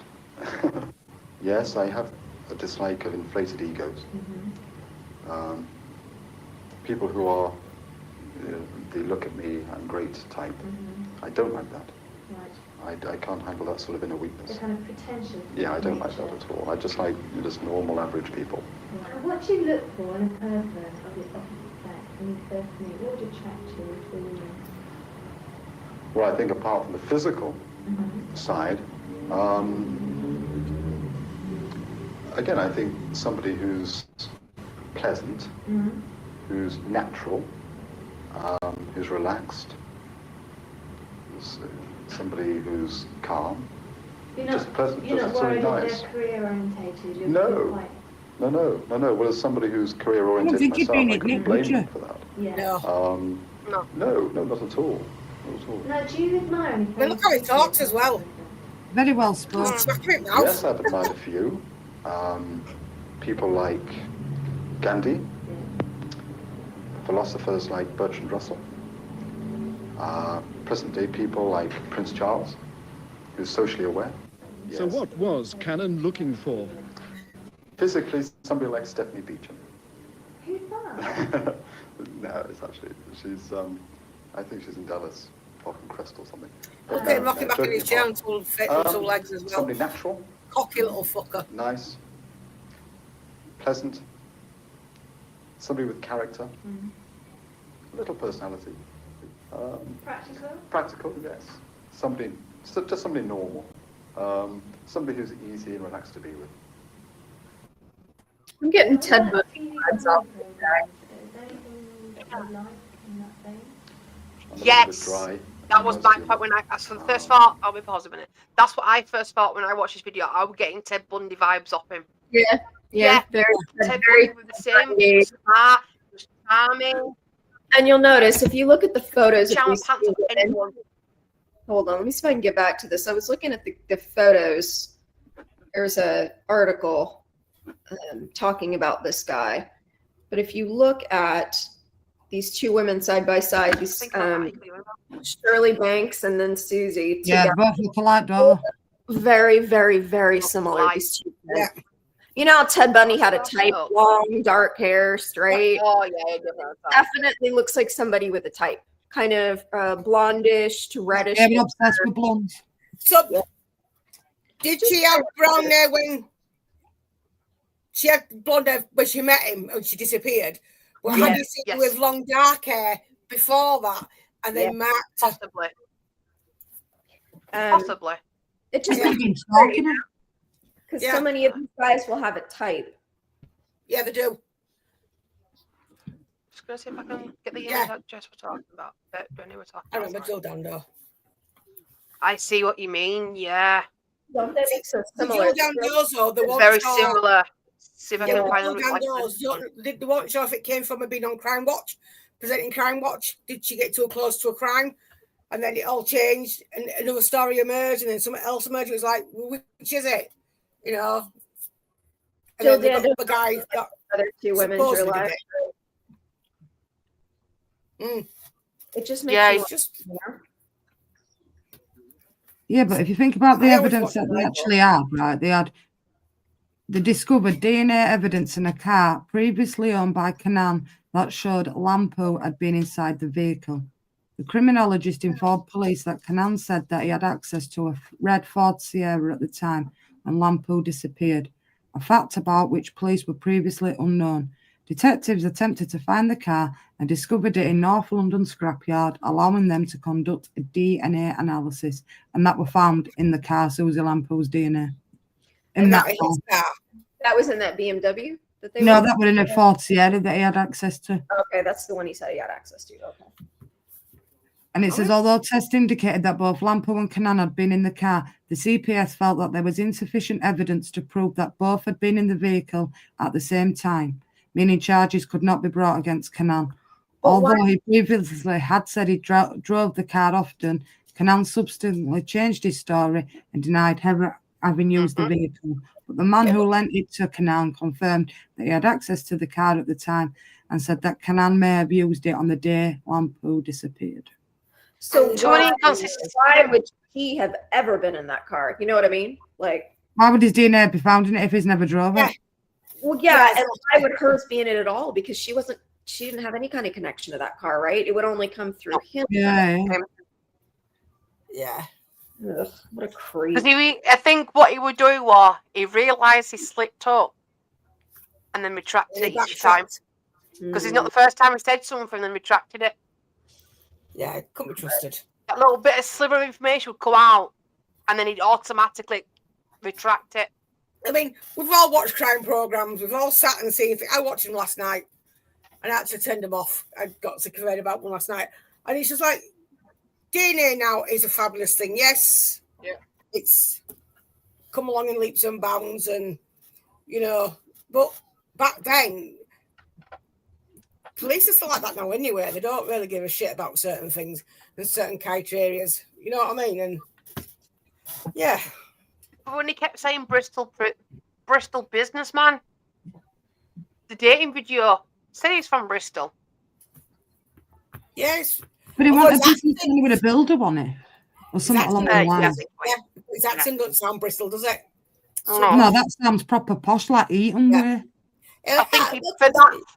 Yes, I have a dislike of inflated egos. People who are, they look at me, I'm great type. I don't like that. I can't handle that sort of inner weakness. The kind of pretentious. Yeah, I don't like that at all. I just like just normal, average people. And what do you look for in a person of the opposite sex when you first meet? What would attract you to a woman? Well, I think apart from the physical side, again, I think somebody who's pleasant, who's natural, who's relaxed, somebody who's calm, just pleasant, just really nice. They're career orientated. No. Well, as somebody who's career oriented myself, I couldn't blame them for that. Yeah. No, not at all. Not at all. No, do you admire anything? But look how he talks as well. Very well spoken. Yes, I've admired a few. People like Gandhi, philosophers like Bertrand Russell, present-day people like Prince Charles, who's socially aware. Yes. So what was Cannon looking for? Physically, somebody like Stephanie Beecham. Who's that? No, it's actually, she's, I think she's in Dallas, fucking Crest or something. Look at him rocking back in his chair until legs as well. Somebody natural. Cocky little fucker. Nice. Pleasant. Somebody with character. A little personality. Practical? Practical, yes. Somebody, just somebody normal. Somebody who's easy and relaxed to be with. I'm getting Ted Bundy vibes off this guy. Yes. Dry. That was my point when so the first thought, I'll be pausing a minute. That's what I first thought when I watched this video. I was getting Ted Bundy vibes off him. Yeah, very, Ted very Bundy with the same smart, charming. And you'll notice if you look at the photos of Shower these pants two of women, anyone. hold on, let me see if I can get back to this. I was looking at the photos. There's an article talking about this guy. But if you look at these two women side by side, these Shirley Banks and then Suzy. Yeah, together, both look alike, don't they? very, very, very similar. alike. These two men. You know how Ted Bundy had a type, Oh. long, dark hair, straight. Oh yeah, Definitely looks like somebody with a type. Kind of blondish to reddish. Yeah, I'm obsessed with blondes. So, did she have brown hair when she had blonde hair when she met him and she disappeared? Well, had you seen her with long dark hair before that and then marked her? Possibly. Um, Possibly. It just Yeah. makes me stalking her. Because Yeah. so many of these guys will have a type. Yeah, they do. Just gonna see if I can get the image Yeah. that Jess was talking about. That Jenny was talking I about. remember Joe Dando. I see what you mean. Yeah, Don't they look so The similar? Joe Dandos, though, the ones very saw- similar. See if I Yeah, can the find Joe them. Like, Dandos, they weren't sure if it came from her being on Crime Watch, presenting Crime Watch. Did she get too close to a crime? And then it all changed, and another story emerged, and then something else emerged. It was like, well, which is it? You know? And then they got the guy that Other two women supposedly your did life. it. It just makes Yeah, you It's just you know? Yeah, but if you think about the I always evidence that wanted they to actually had, right? They discovered DNA evidence in a car previously owned by Canaan that showed Lamplugh had been inside the vehicle. The criminologist informed police that Canaan said that he had access to a red Ford Sierra at the time when Lamplugh disappeared, a fact about which police were previously unknown. Detectives attempted to find the car and discovered it in North London scrapyard, allowing them to conduct a DNA analysis, and that were found in the car, Suzy Lamplug's DNA. In and that that car. his car. That was in that BMW that they No, were? that was in a Ford Sierra that he had access to. Okay, that's the one he said he had access to. Okay. And it says, although tests indicated that both Lamplugh and Canaan had been in the car, the CPS felt that there was insufficient evidence to prove that both had been in the vehicle at the same time, meaning charges could not be brought against Canaan. Although he previously had said he drove the car often, Canaan subsequently changed his story and denied having used the vehicle. But the man who lent it to Canaan confirmed that he had access to the car at the time and said that Canaan may have used it on the day Lamplugh disappeared. So So many why inconsistencies. would he have ever been in that car? You know what I mean? Like, Why would his DNA be found in it if he's never drove it? well, yeah, Yeah, and why would hers be in it at all? Because she didn't have any kind of connection to that car, right? It would only come through him. Yeah. Yeah. Ugh, what a creep. Because I think what he would do was he realised he slipped up and then retracted it each time. Because it's not the first time he said something and then retracted it. Yeah, it couldn't be trusted. That little bit of sliver of information would come out and then he'd automatically retract it. I mean, we've all watched crime programs. We've all sat and seen. I watched them last night, and I had to turn them off. I got sick of hearing about one last night, and it's just like DNA now is a fabulous thing. Yes, it's come along in leaps and bounds, and you know, but back then, police are still like that now. Anyway, they don't really give a shit about certain things and certain criteria. You know what I mean? And yeah. But when he kept saying Bristol businessman, the dating video said he's from Bristol. Yes. But he wanted to be something with a builder on it. Or something along the lines. Yeah, his accent doesn't sound Bristol, does it? Oh, No, that sounds proper posh, like Eton way. I think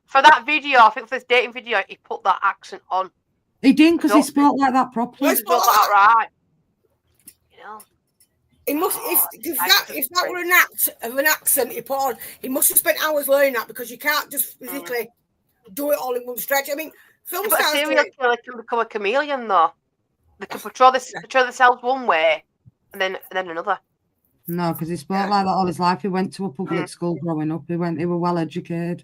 for that video, I think for this dating video, he put that accent on. He didn't because he spoke like that properly. He spoke that right. You know. He must if that were an act of an accent he put on, he must have spent hours learning that because you can't just physically do it all in one stretch. I mean, film but a stars serial killer can become a chameleon though. They can portray themselves one way and then another. No, because he spoke like that all his life. He went to a public school growing up. He were well educated.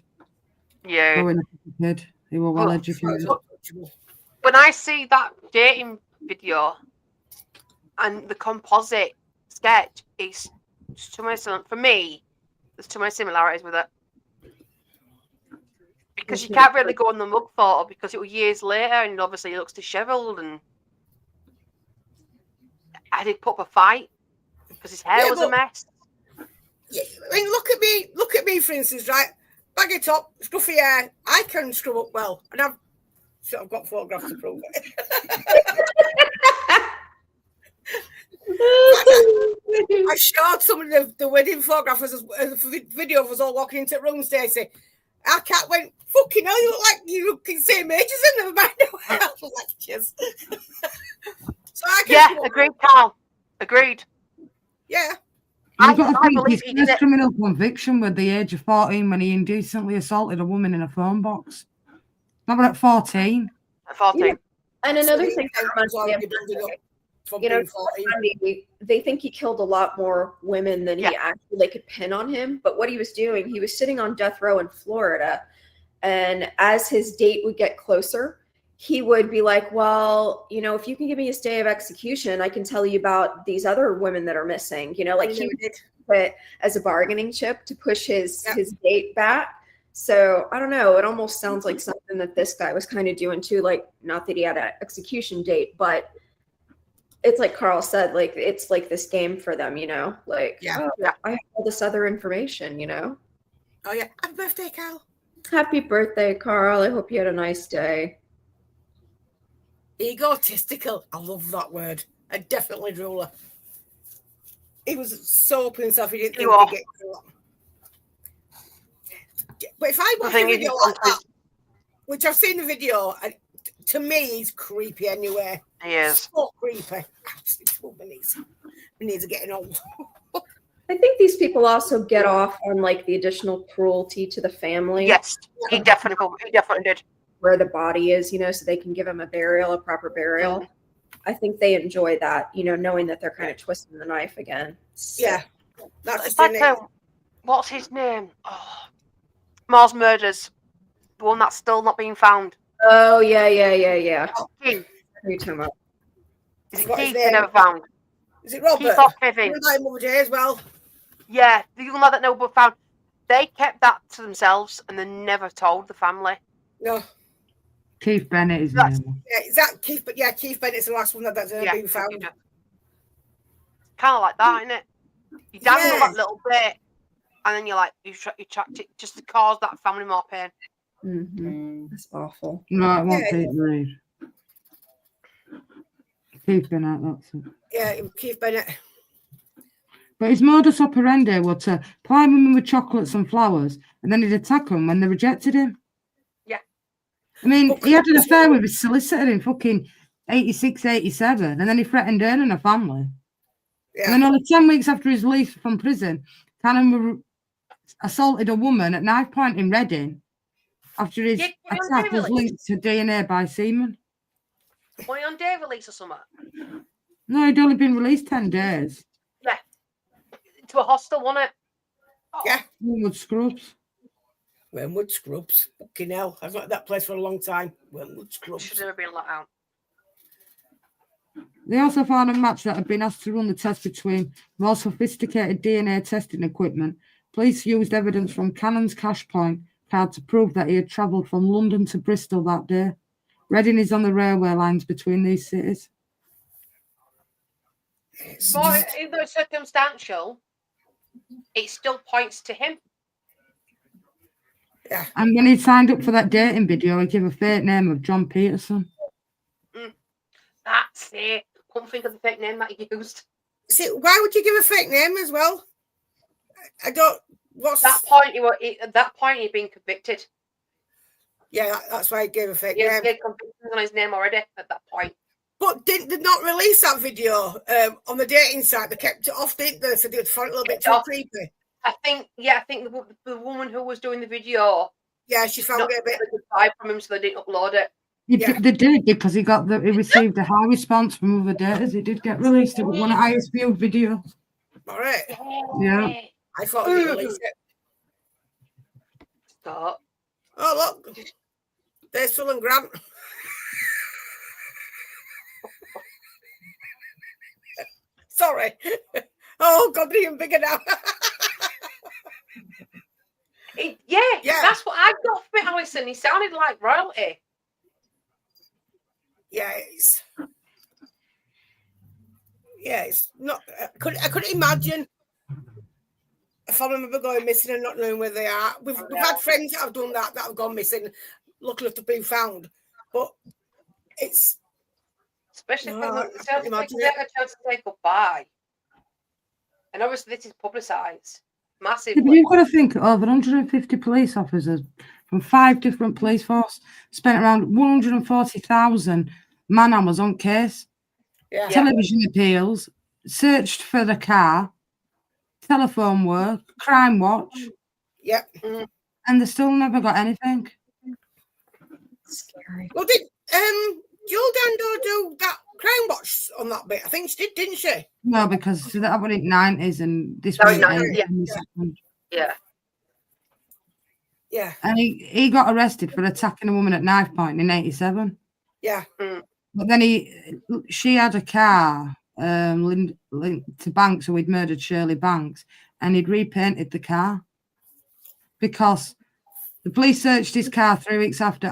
Yeah. Growing up as a kid, he were well educated. When I see that dating video and the composite sketch, it's too many for me. There's too many similarities with it because you can't really go on the mug photo because it was years later, and obviously he looks dishevelled. And I did put up a fight because his hair was a mess. Yeah, I mean, look at me, for instance, right? Baggy top, scruffy hair. I can scrub up well, and I've sort of got photographs to prove it. I showed some of the wedding photographers the video of us all walking into the room, Stacey. Our cat went, fucking hell, you look like you look the same age as him. Never mind. I was like, cheers. So I can agreed, Carl. Agreed. Yeah. You've got to think his first criminal conviction was at the age of 14 when he indecently assaulted a woman in a phone box. Not at 14. At 14. Yeah. And another thing that reminds me of, you know, they think he killed a lot more women than he actually they could pin on him. But what he was doing, he was sitting on death row in Florida, and as his date would get closer, he would be like, well, you know, if you can give me a stay of execution, I can tell you about these other women that are missing. You know, like he did it as a bargaining chip to push his date back. So I don't know. It almost sounds like something that this guy was kind of doing too. Like, not that he had an execution date, but it's like Carl said, like, it's like this game for them, you know, like, I have all this other information, you know? Oh yeah. Happy birthday, Carl. Happy birthday, Carl. I hope you had a nice day. Egotistical. I love that word. A definitely drooler. He was so up himself. He didn't think he'd get caught. But if I watch a video like that, which I've seen the video, to me, he's creepy anyway. He is. So creepy. My knees are getting old. I think these people also get off on like the additional cruelty to the family. Yes, he definitely did. Where the body is, you know, so they can give him a proper burial. Mm-hmm. I think they enjoy that, you know, knowing that they're kind of twisting the knife again. So. Yeah. That's like what's his name? Oh, Mars Murders. The one that's still not being found. Oh, yeah. Keith. What are you talking about? Is it Keith they never found? Is it Robert? Keith or Kevin? As well. Yeah, the young lad that nobody found. They kept that to themselves and they never told the family. No. Keith Bennett is name. Yeah, is that Keith? But yeah, Keith Bennett's the last one that's ever been found. Kind of like that, isn't it? You dangle that little bit, and then you're like, you tracked it just to cause that family more pain. Mm-hmm. That's awful. No, it won't take read. Keith Bennett, that's it. Yeah, Keith Bennett. But his modus operandi was to ply women with chocolates and flowers, and then he'd attack them when they rejected him. Yeah. I mean, he had an affair with his solicitor in fucking 86, 87, and then he threatened her and her family. Yeah. And then only 10 weeks after his release from prison, Cannon assaulted a woman at knife point in Reading after his attack was linked to DNA by semen. Was he on day release or something? No, he'd only been released 10 days. Yeah. To a hostel, wasn't it? Oh. Yeah. Wynwood Scrubs. Wynwood Scrubs. Fucking hell. I've got that place for a long time. Wynwood Scrubs. Should have been let out. They also found a match that had been asked to run the test between more sophisticated DNA testing equipment. Police used evidence from Cannon's cash point card to prove that he had travelled from London to Bristol that day. Reading is on the railway lines between these cities. But even though it's circumstantial, it still points to him. Yeah. And when he signed up for that dating video, he gave a fake name of John Peterson. That's it. Couldn't think of the fake name that he used. See, why would you give a fake name as well? I don't. what's that point, at that point he'd been convicted. Yeah, that's why he gave a fake He name. had convictions on his name already at that point. But did not release that video on the dating site. They kept it off, didn't they? So they found it a little bit too creepy. I think the woman who was doing the video, yeah, she found it a bit good vibe from him, so they didn't upload it. They did because he received a high response from other daters. It did get released. It was one of the highest viewed videos. All right. Yeah. I thought they released it. Stop. Oh look, there's Phil and Grant. Sorry. Oh God, they're even bigger now. Yeah, that's what I got from it, Alison. He sounded like royalty. Yeah, it's not. I couldn't imagine a family member going missing and not knowing where they are. We've had friends that have done that have gone missing, lucky enough to be found. But it's especially for the chance to say goodbye. And obviously, this is publicised massively. Yeah, you've got to think over 150 police officers from 5 different police forces spent around 140,000 man-hours on case. Yeah. Television appeals, searched for the car, telephone work, crime watch. Yep. And they still never got anything. Scary. Well, did Jill Dando do that crime watch on that bit? I think she did, didn't she? No, because that was in the 90s and this was Yeah. And he got arrested for attacking a woman at knife point in 87. Yeah. But then she had a car linked to Banks, who he'd murdered Shirley Banks, and he'd repainted the car because the police searched his car 3 weeks after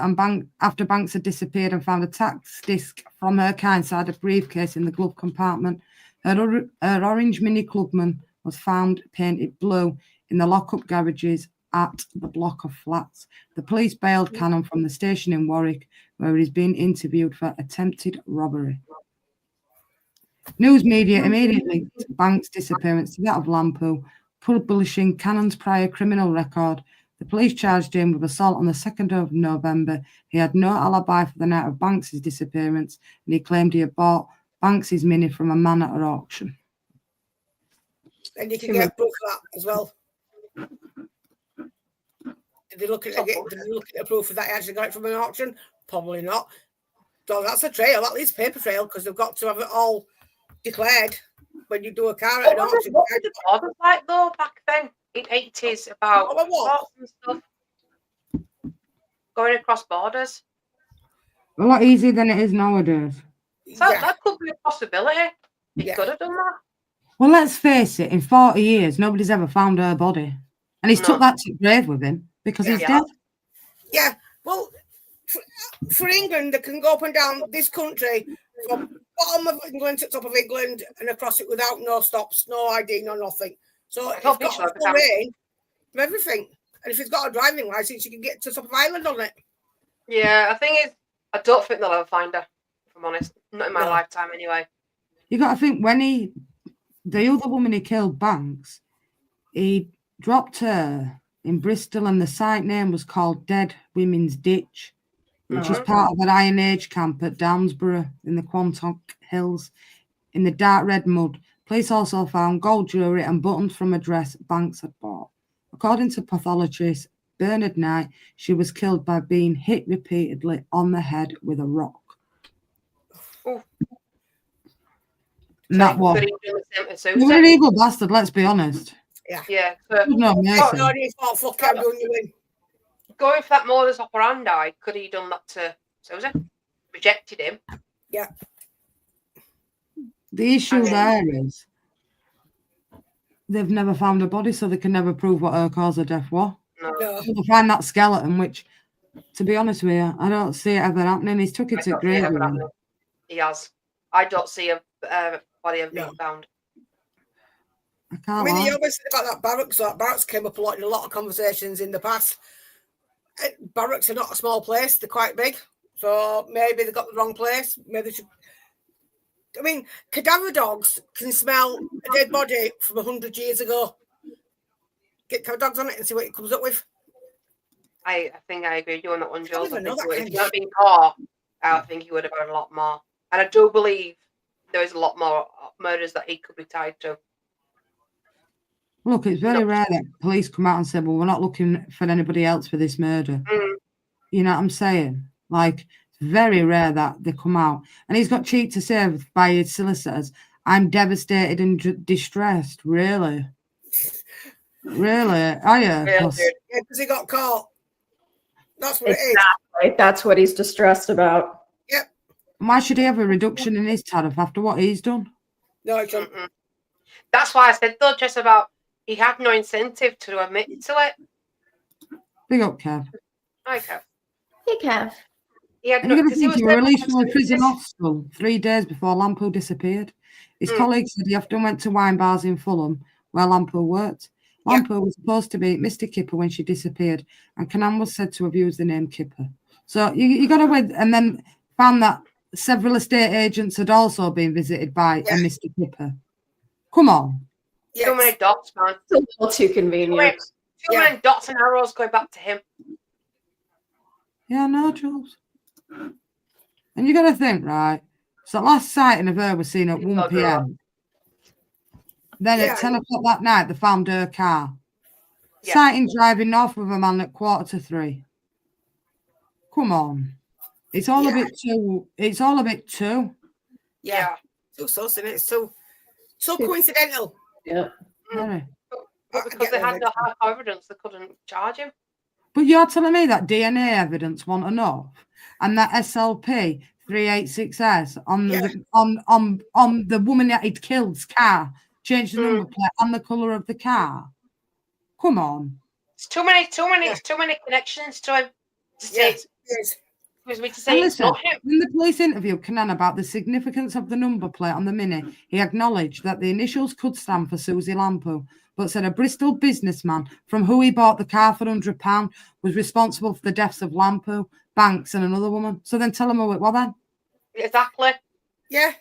Banks had disappeared and found a tax disc from her car inside a briefcase in the glove compartment. Her orange Mini Clubman was found painted blue in the lock-up garages at the block of flats. The police bailed Cannon from the station in Warwick, where he's been interviewed for attempted robbery. News media immediately linked Banks' disappearance to that of Lamplugh, publishing Cannon's prior criminal record. The police charged him with assault on the 2nd of November. He had no alibi for the night of Banks' disappearance, and he claimed he had bought Banks' Mini from a man at an auction. And you can get proof of that as well. Did you look at the proof of that he actually got it from an auction? Probably not. So that's a trail, at least paper trail, because they've got to have it all declared when you do a car at an auction. What were the borders like though back then in 80s about sports and stuff? Going across borders. A lot easier than it is nowadays. So that could be a possibility. He could have done that. Well, let's face it, in 40 years, nobody's ever found her body. And he's took that to the grave with him because he's dead. Yeah, well, for England, they can go up and down this country from bottom of England to top of England and across it without no stops, no ID, no nothing. So he's got a full range of everything. And if he's got a driving license, you can get to the top of Ireland on it. Yeah, the thing is, I don't think they'll ever find her, if I'm honest. Not in my lifetime, anyway. You got to think, the other woman he killed, Banks, he dropped her in Bristol, and the site name was called Dead Women's Ditch, which is part of an Iron Age camp at Downsborough in the Quantock Hills in the dark red mud. Police also found gold jewellery and buttons from a dress Banks had bought. According to pathologist Bernard Knight, she was killed by being hit repeatedly on the head with a rock. And that was an evil bastard, let's be honest. Yeah. Going for that modus operandi, could he done that to Suzy? Rejected him. Yeah. The issue there is they've never found a body, so they can never prove what her cause of death was. No. So they find that skeleton, which, to be honest with you, I don't see it ever happening. He's took it to grave. He has. I don't see a body ever being found. I mean, you always said about that barracks. That barracks came up a lot in a lot of conversations in the past. Barracks are not a small place; they're quite big. So maybe they got the wrong place. Maybe they should. I mean, cadaver dogs can smell a dead body from 100 years ago. Get cow dogs on it and see what it comes up with. I think I agree with you on that one, Jules. I even know think that if kind he of had been caught, I think he would have had a lot more. And I do believe there is a lot more murders that he could be tied to. Look, it's very rare that police come out and say, well, we're not looking for anybody else for this murder. You know what I'm saying? Like, it's very rare that they come out. And he's got cheek to say by his solicitors, I'm devastated and distressed. Really? Really? Are you? Really Because weird. Yeah, because he got caught. That's what it is. Exactly. That's what he's distressed about. Yep. why should he have a reduction in his tariff after what he's done? No, it shouldn't. That's why I said, though, just about he had no incentive to admit to it. Big up, Kev. Hi, Kev. Hey, Kev. He had And no, you're going to because he think was he was released from a definitely- prison hospital 3 days before Lamplugh disappeared. His colleagues said he often went to wine bars in Fulham where Lamplugh worked. Lamplugh was supposed to be Mr. Kipper when she disappeared, and Canaan was said to have used the name Kipper. So you got to wait, and then found that several estate agents had also been visited by a Mr. Kipper. Come on. Yes. Too many dots, man. It's a little too convenient. Too many dots and arrows going back to him. Yeah, no, Jules. And you got to think, right? So last sighting of her was seen at 1 p.m. Then at 10 o'clock that night, they found her car. Yeah. Sighting driving north with a man at 2:45. Come on. It's all a bit too. It's all a bit too. Yeah. Too sus, isn't it? It's so coincidental. Yeah. Very. But because they had no hard evidence, they couldn't charge him. But you're telling me that DNA evidence wasn't enough, and that SLP 386S on the woman that he'd killed's car changed the number plate and the colour of the car. Come on. It's too many connections to him to say it's Listen, not him. when the police interviewed Canaan about the significance of the number plate on the Mini, he acknowledged that the initials could stand for Suzy Lamplugh, but said a Bristol businessman from who he bought the car for £100 was responsible for the deaths of Lamplugh, Banks, and another woman. So then tell him who it was then. Exactly. Yeah.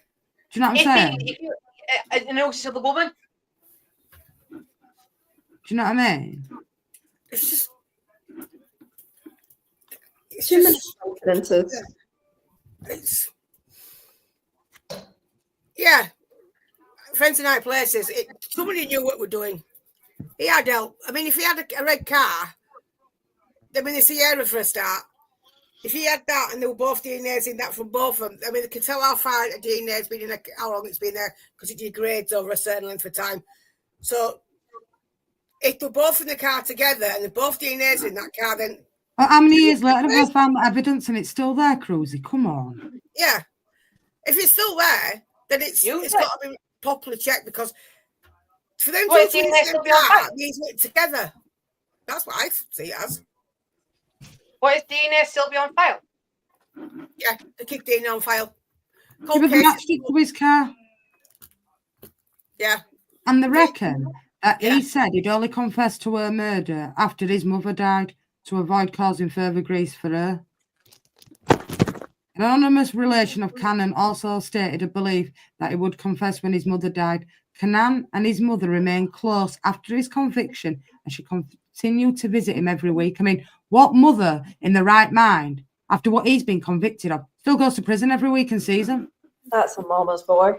Do you know what I'm saying? If you notice the woman. Do you know what I mean? It's just. It's Too many just. coincidences. It's. Yeah. Friends in high places. Somebody knew what we're doing. He had help. I mean, if he had a red car, I mean, the Sierra for a start. If he had that and they were both DNAs in that from both of them, I mean, they can tell how far a DNA's been in how long it's been there because it degrades over a certain length of time. So if they're both in the car together and they're both DNAs in that car, then. Well, how many years later have I found that evidence and it's still there, Cruzy? Come on. Yeah. If it's still there, then it's got to be properly checked because for them to be in the same car means we're together. That's what I see it as. What is DNA still be on file? Yeah, they keep DNA on file. He was matched it to his car. Yeah. And they reckon that he said he'd only confessed to her murder after his mother died to avoid causing further grief for her. An anonymous relation of Canaan also stated a belief that he would confess when his mother died. Canaan and his mother remained close after his conviction, and she continued to visit him every week. I mean, what mother in the right mind, after what he's been convicted of, still goes to prison every week and sees him? That's a mama's boy.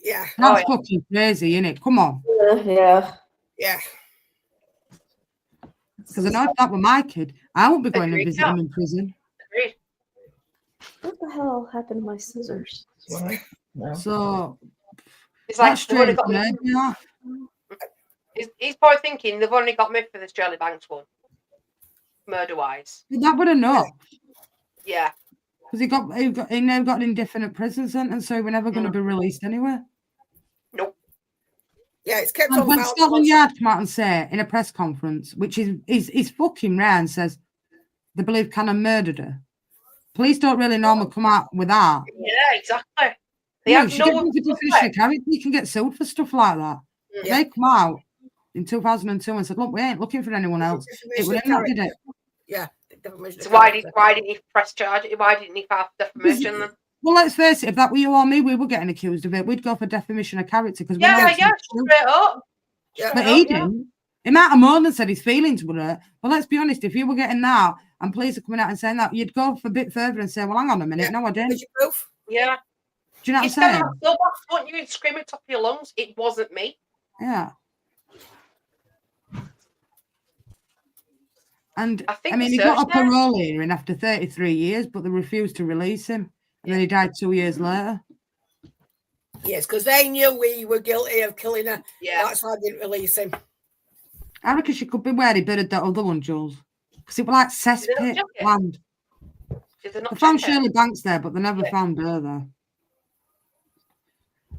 Yeah. That's fucking crazy, isn't it? Come on. Yeah. Yeah. Because I know if that were my kid, I won't be going and visiting him in prison. Agreed. What the hell happened to my scissors? No. So It's like that's they've only strange. got he's probably thinking they've only got me for this Shirley Banks one, murder-wise. That would have known. Yeah. Because he now got an indefinite prison sentence, so he was never going to be released anywhere. Nope. Yeah, it's kept And on when file. Scotland Yard come out and say in a press conference, which is fucking rare, and says they believe Cannon murdered her. Police don't really normally come out with that. Yeah, exactly. They have no. You can get sued for stuff like that. Yeah. They come out in 2002 and said, "Look, we ain't looking for anyone else." It was him that did it. Yeah. So why didn't he press charge? Why didn't he file defamation then? Well, let's face it. If that were you or me, we were getting accused of it. We'd go for defamation of character because straight up. but he didn't. He might have moaned and said his feelings were hurt. But let's be honest, if you were getting that and police are coming out and saying that, you'd go for a bit further and say, well, hang on a minute. Yeah. No, I didn't. Did you proof? Yeah. Do you know what I'm You'd stand saying? up so off, won't you, and scream at the top of your lungs, it wasn't me. Yeah. And I think I mean, the he got a search there- parole hearing after 33 years, but they refused to release him. And then he died 2 years later. Yes, because they knew we were guilty of killing her. Yeah. That's why I didn't release him. I reckon she could be where he buried that other one, Jules. Because it was like cesspit check it? land. Did they not They found check it? Shirley Banks there, but they never found her there.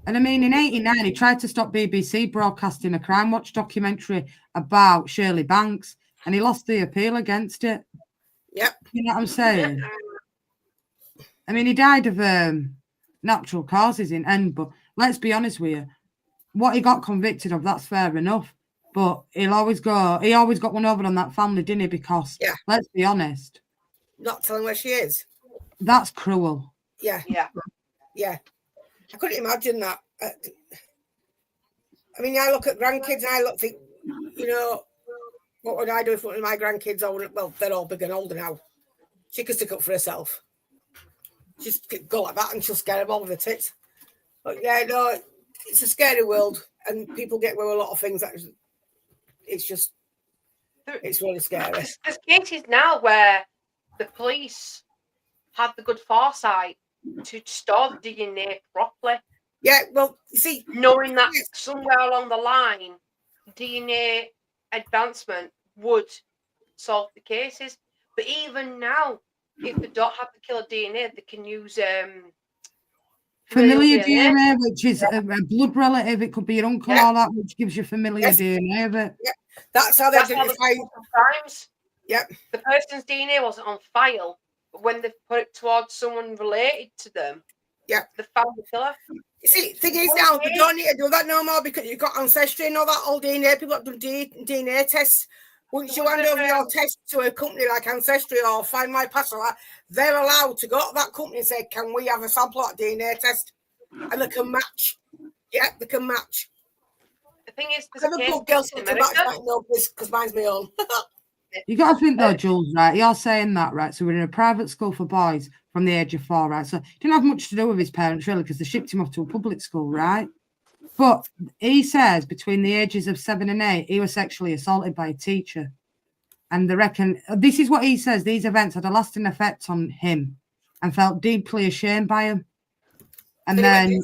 And I mean, in '89, he tried to stop BBC broadcasting a Crime Watch documentary about Shirley Banks, and he lost the appeal against it. Yep. You know what I'm saying? I mean, he died of natural causes in end, but let's be honest with you, what he got convicted of, that's fair enough. But he always got one over on that family, didn't he? Because let's be honest, Not telling where she is. that's cruel. Yeah. Yeah. Yeah. I couldn't imagine that. I mean, I look at grandkids and I think, you know, what would I do if one of my grandkids are, well, they're all big and older now. She could stick up for herself. Just go like that and she'll scare them all with her tits. But yeah, no, it's a scary world and people get away with a lot of things. It's really scary. There's cases now where the police had the good foresight to store the DNA properly. Yeah, well, you see, knowing that somewhere along the line, DNA advancement would solve the cases. But even now, if they don't have the killer DNA, they can use familiar DNA, which is a blood relative. It could be your uncle or that, which gives you familiar DNA of it. Yeah, that's how they identify crimes. Yep. The person's DNA wasn't on file, but when they put it towards someone related to them, they found the killer. You see, thing is now, they don't need to do that no more because you've got ancestry and all that old DNA. People have done DNA tests. Once you hand over your test to a company like Ancestry or Find My Past, they're allowed to go to that company and say, can we have a sample of that DNA test? And they can match. Yeah, they can match. The thing is, I'm a good girl to match because mine's my own. You got to think though, Jules, right? You're saying that, right? So we're in a private school for boys from the age of 4, right? So he didn't have much to do with his parents, really, because they shipped him off to a public school, right? But he says between the ages of 7 and 8, he was sexually assaulted by a teacher. And they reckon, this is what he says, these events had a lasting effect on him and felt deeply ashamed by him. And then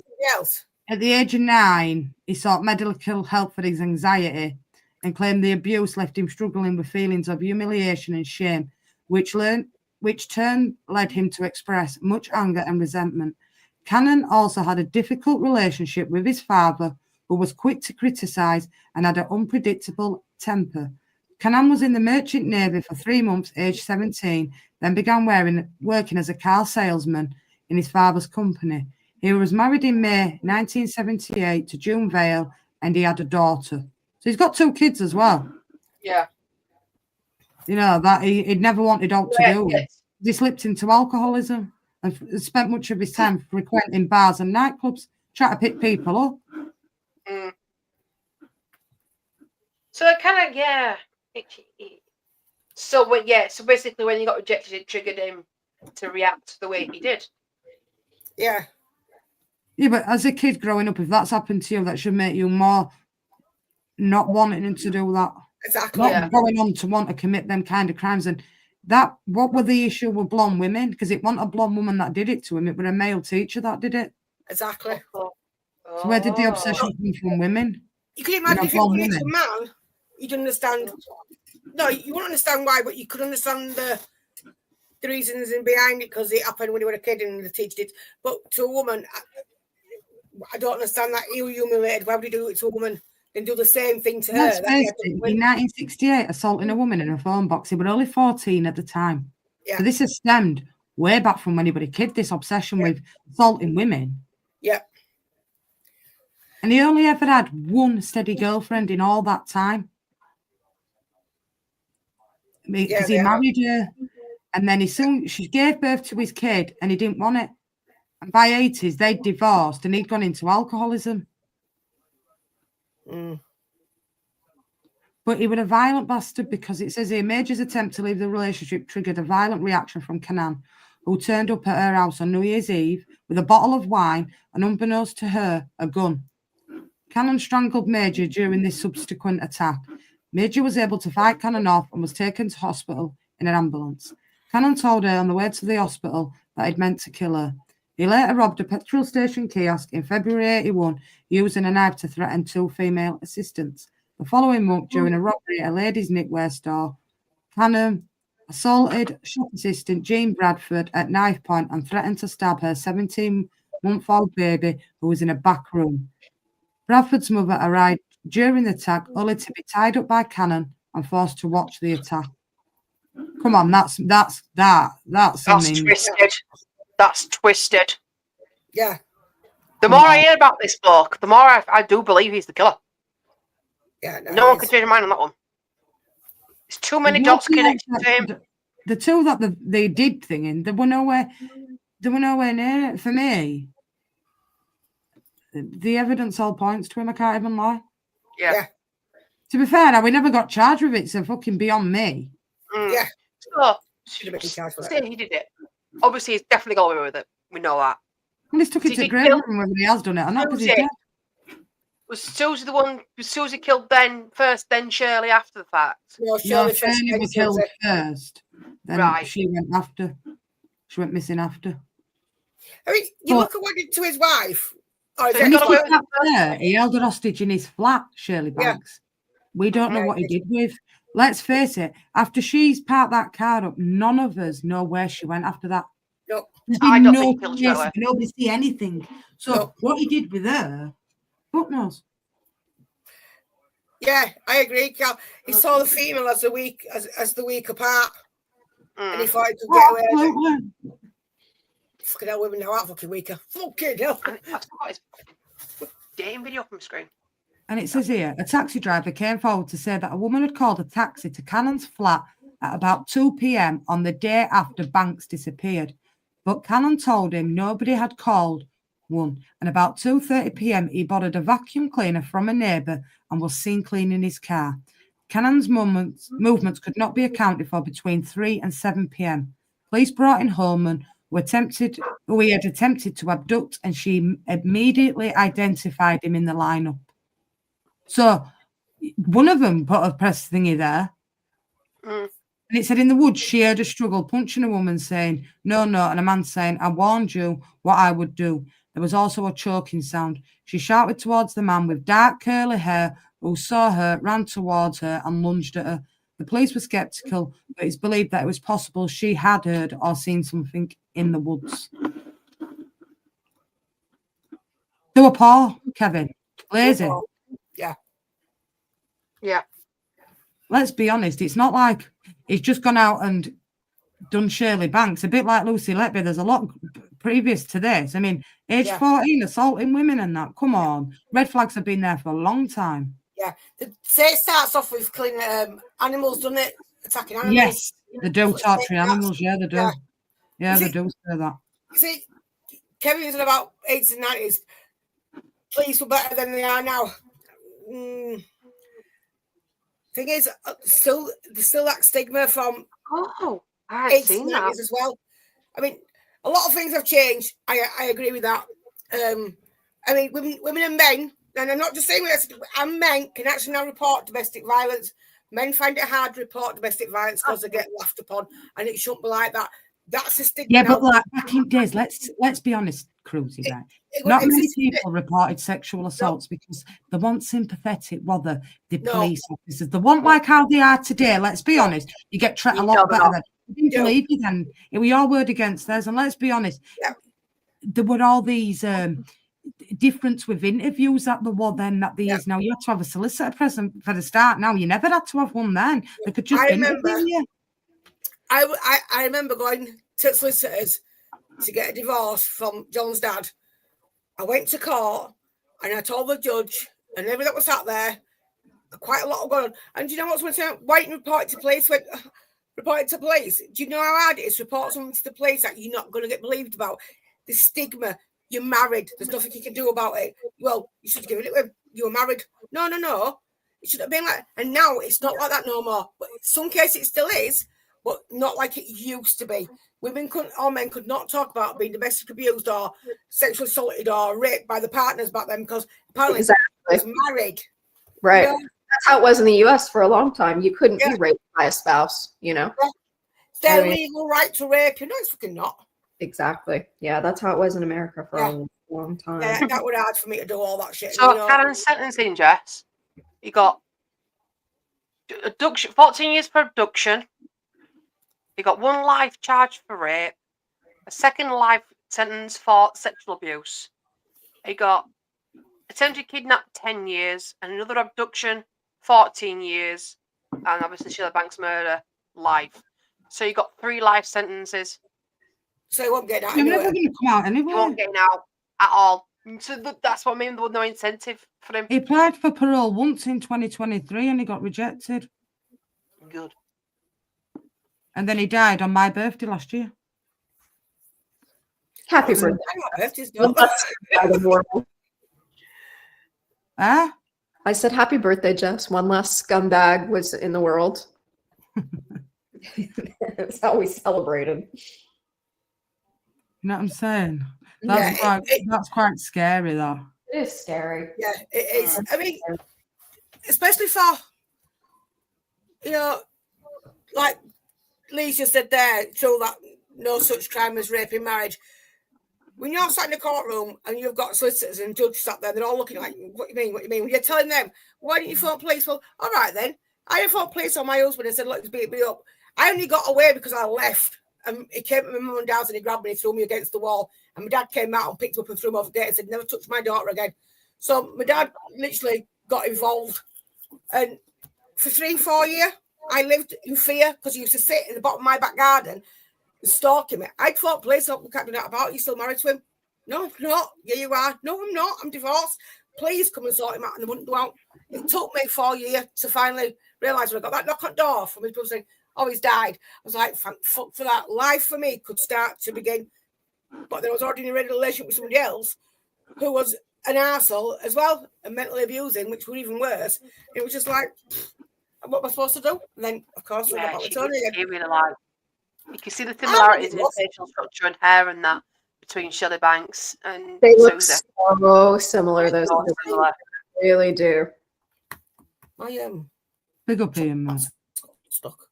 at the age of 9, he sought medical help for his anxiety and claimed the abuse left him struggling with feelings of humiliation and shame, which turn led him to express much anger and resentment. Cannon also had a difficult relationship with his father, who was quick to criticise and had an unpredictable temper. Cannon was in the Merchant Navy for 3 months, aged 17, then began working as a car salesman in his father's company. He was married in May 1978 to June Vale, and he had a daughter. So he's got 2 kids as well. Yeah. You know, that he'd never wanted out to do. He slipped into alcoholism and spent much of his time frequenting bars and nightclubs, trying to pick people up. Mm. So kind of, So basically when he got rejected, it triggered him to react the way he did. Yeah. Yeah, but as a kid growing up, if that's happened to you, that should make you more not wanting him to do that. Exactly. Not going on to want to commit them kind of crimes. And that, what were the issue with blonde women? Because it wasn't a blonde woman that did it to him. It was a male teacher that did it. Exactly. So where did the obsession come from women? You can imagine if you were a man, you'd understand. No, you wouldn't understand why, but you could understand the reasons and behind it because it happened when you were a kid and the teacher did. But to a woman, I don't understand that. You humiliated. Why would you do it to a woman and do the same thing to her? In 1968, assaulting a woman in a phone box. He was only 14 at the time. Yeah. So this has stemmed way back from when he was a kid, this obsession with assaulting women. Yeah. And he only ever had one steady girlfriend in all that time. Because he married her. And then she gave birth to his kid and he didn't want it. And by 80s, they'd divorced and he'd gone into alcoholism. Mm. But he was a violent bastard because it says here, Major's attempt to leave the relationship triggered a violent reaction from Canaan, who turned up at her house on New Year's Eve with a bottle of wine and, unbeknownst to her, a gun. Cannon strangled Major during this subsequent attack. Major was able to fight Cannon off and was taken to hospital in an ambulance. Cannon told her on the way to the hospital that he'd meant to kill her. He later robbed a petrol station kiosk in February 81, using a knife to threaten 2 female assistants. The following month, during a robbery at a ladies' knitwear store, Cannon assaulted shop assistant Jean Bradford at knife point and threatened to stab her 17-month-old baby who was in a back room. Bradford's mother arrived during the attack, only to be tied up by Cannon and forced to watch the attack. Come on, that's something. Twisted. That's twisted. Yeah. The more I hear about this bloke, the more I do believe he's the killer. Yeah. No one can change their mind on that one. There's too many dots connected to him. The two that they did thinging, they were nowhere near it for me. The evidence all points to him. I can't even lie. Yeah. To be fair, now we never got charged with it, so fucking beyond me. Yeah. So, Should have been charged for say that. he did it. Obviously, he's definitely got away with it. We know that. And he's took it Did to he grave kill room whether he has done it or not, because he's Suzy? dead. Was Suzy the one? Was Suzy killed then first, then Shirley after the fact? No, No, Shirley Shirley was killed first. Then Right. she went after. She went missing after. I mean, you But- look at what he did to his wife. Oh, is So it When he he got away not- with it kidnapped her, he held her hostage in his flat, Shirley Yeah. Banks. We don't know Yeah, what he he did with. Let's face it, after she's parked that car up, none of us know where she went after that. No. There's I been don't no think he killed trace, Shirley. nobody see anything. So No. what he did with her, fuck knows. Yeah, I agree, Cal. He saw the female as the weak apart, and he thought he could get away with it. Absolutely. Fucking hell, women now aren't fucking weaker. Fucking hell. And I've got his dating video up on the screen. And it says here, a taxi driver came forward to say that a woman had called a taxi to Cannon's flat at about 2 p.m. on the day after Banks disappeared. But Cannon told him nobody had called one. And about 2:30 p.m., he borrowed a vacuum cleaner from a neighbour and was seen cleaning his car. Cannon's movements could not be accounted for between 3 and 7 p.m. Police brought in Holman, who he had attempted to abduct, and she immediately identified him in the lineup. So one of them put a press thingy there. Mm. And it said in the woods, she heard a struggle, punching a woman saying, no, and a man saying, I warned you what I would do. There was also a choking sound. She shouted towards the man with dark curly hair who saw her, ran towards her and lunged at her. The police were sceptical, but it's believed that it was possible she had heard or seen something in the woods. They were poor, Kevin. Lazy. Yeah. Yeah. Let's be honest, it's not like he's just gone out and done Shirley Banks. A bit like Lucy Letby, there's a lot previous to this. I mean, age 14, assaulting women and that. Come on. Red flags have been there for a long time. Yeah. Say it starts off with cleaning animals, doesn't it? Attacking animals. Yes, they do torturing animals. Yeah, they do. Yeah. Yeah, Is they it- do say that. You see, Kevin was in about 80s and 90s. Police were better than they are now. Thing is, there's still that stigma from Oh, I had 80s seen and that. 90s as well. I mean, a lot of things have changed. I agree with that. I mean, women and men, and I'm not just saying that, and men can actually now report domestic violence. Men find it hard to report domestic violence because they get laughed upon, and it shouldn't be like that. That's a stigma. Yeah, now. but like back in days, let's be honest, Cruzy, right? It Not wouldn't many exist, did it? people reported sexual assaults because they weren't sympathetic, were they? The No. police officers. They weren't like how they are today. Let's be honest. You get treated a No, lot they're better not. then. They didn't No. believe you then. It was your word against theirs. And let's be honest, Yeah. there were all these difference with interviews that there were then that there is now. You had to have a solicitor present for the start. Now you never had to have one then. They could just I interview remember- you. I remember going to solicitors to get a divorce from John's dad. I went to court and I told the judge and everyone that was sat there, quite a lot of going on. And do you know what's going to say? Why didn't you report it to police? Report it to police. Do you know how hard it is to report something to the police that you're not going to get believed about? The stigma. You're married. There's nothing you can do about it. Well, you should have given it with him. You were married. No. It should have been like, and now it's not like that no more. But in some cases it still is, but not like it used to be. Women couldn't, or men could not talk about being domestic abused or sexually assaulted or raped by the partners back then because apparently Exactly. it was married. Right. You know? That's how it was in the US for a long time. You couldn't be raped by a spouse, you know? It's their I mean- legal right to rape you. No, it's fucking not. Exactly. Yeah, that's how it was in America for a long time. Yeah, that would be hard for me to do all that shit. So you know? Karen's sentencing, Jess, he got abduction, 14 years for abduction. He got 1 life charge for rape, a 2nd life sentence for sexual abuse. He got attempted kidnap 10 years, and another abduction 14 years, and obviously Sheila Banks murder life. So he got 3 life sentences. So he won't get out You're anyway. never going to come out He anyway. won't get out at all. So that's what I mean. There was no incentive for him. He applied for parole once in 2023 and he got rejected. Good. And then he died on my birthday last year. Happy Listen, birthday. I'm not birthdays, no. Ah? I said, happy birthday, Jess. One last scumbag was in the world. That's how we celebrated. You know what I'm saying? Yeah, That's quite scary, though. It is scary. Yeah, it is. I mean, especially for, you know, like Lisa said there, so that no such crime as rape in marriage. When you're sat in the courtroom and you've got solicitors and judges sat there, they're all looking like, what do you mean? What do you mean? When you're telling them, why didn't you phone police? Well, all right then. I phoned police on my husband and said, look, he's beat me up. I only got away because I left. And he came to my mum and dad's and he grabbed me and threw me against the wall. And my dad came out and picked me up and threw me off the gate and said, never touch my daughter again. So my dad literally got involved. And for 3-4 years, I lived in fear because he used to sit in the bottom of my back garden and stalking me. I'd thought police, what can't do that about? You still married to him? No, I'm not. Yeah, you are. No, I'm not. I'm divorced. Please come and sort him out. And they wouldn't go out. It took me 4 years to finally realise when I got that knock on the door from his people saying, oh, he's died. I was like, thank fuck for that. Life for me could start to begin. But there was already in a relationship with somebody else who was an arsehole as well and mentally abusing, which were even worse. It was just like, what am I supposed to do? And then, of course, I got back with Tony again. Really like, you can see the similarities in facial structure and hair and that between Shelley Banks and They look Suzy. so similar. Those So two similar. really do. I Big up Ian, man. stuck.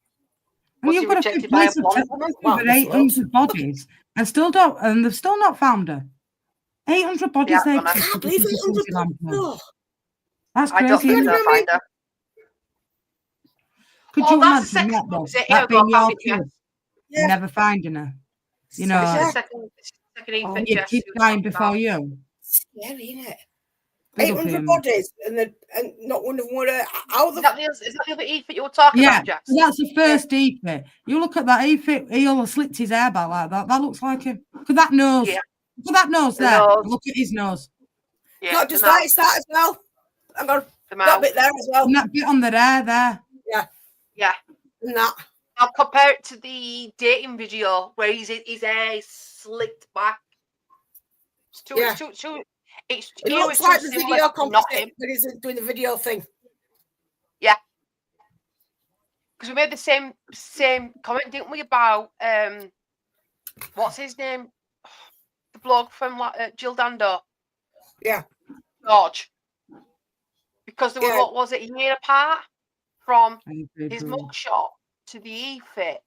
And Was you've he got a rejected by a blonde woman? over 800 bodies and still don't, and they've still not found her. 800 bodies Yeah, they I can't believe 800. Oh, That's I don't crazy. think Isn't they'll it? find her. Could Oh, you that's the imagine second that, though? one, is it? That Here, being go, your found it, kid, yeah. never finding her. You know, This is Yeah. the second infant, your Jess, kid who was dying talking before about. you. Scary, isn't it? Big up 800 Ian. bodies and not one of them were out of Is the. that the other Eve that you were talking Yeah, about, Jess? that's the first Efe. You look at that Efe, he almost slicked his hair back like that. That looks like him. Look at that nose. Yeah. Look at that nose The there. nose. Look at his nose. Yeah, Not just that, it's that as well. I got the that mouth. bit there as well. And that bit on the hair there. Yeah. And that. I'll compare it to the dating video where his hair is slicked back. It's too, Yeah. it's It you, looks it's like too the similar, video not composite, him. but he's doing the video thing. Because we made the same comment, didn't we, about what's his name? The bloke from Jill Dando. Yeah. George. Because they were, Yeah. what was it, a year apart from His his mugshot to the E-fit.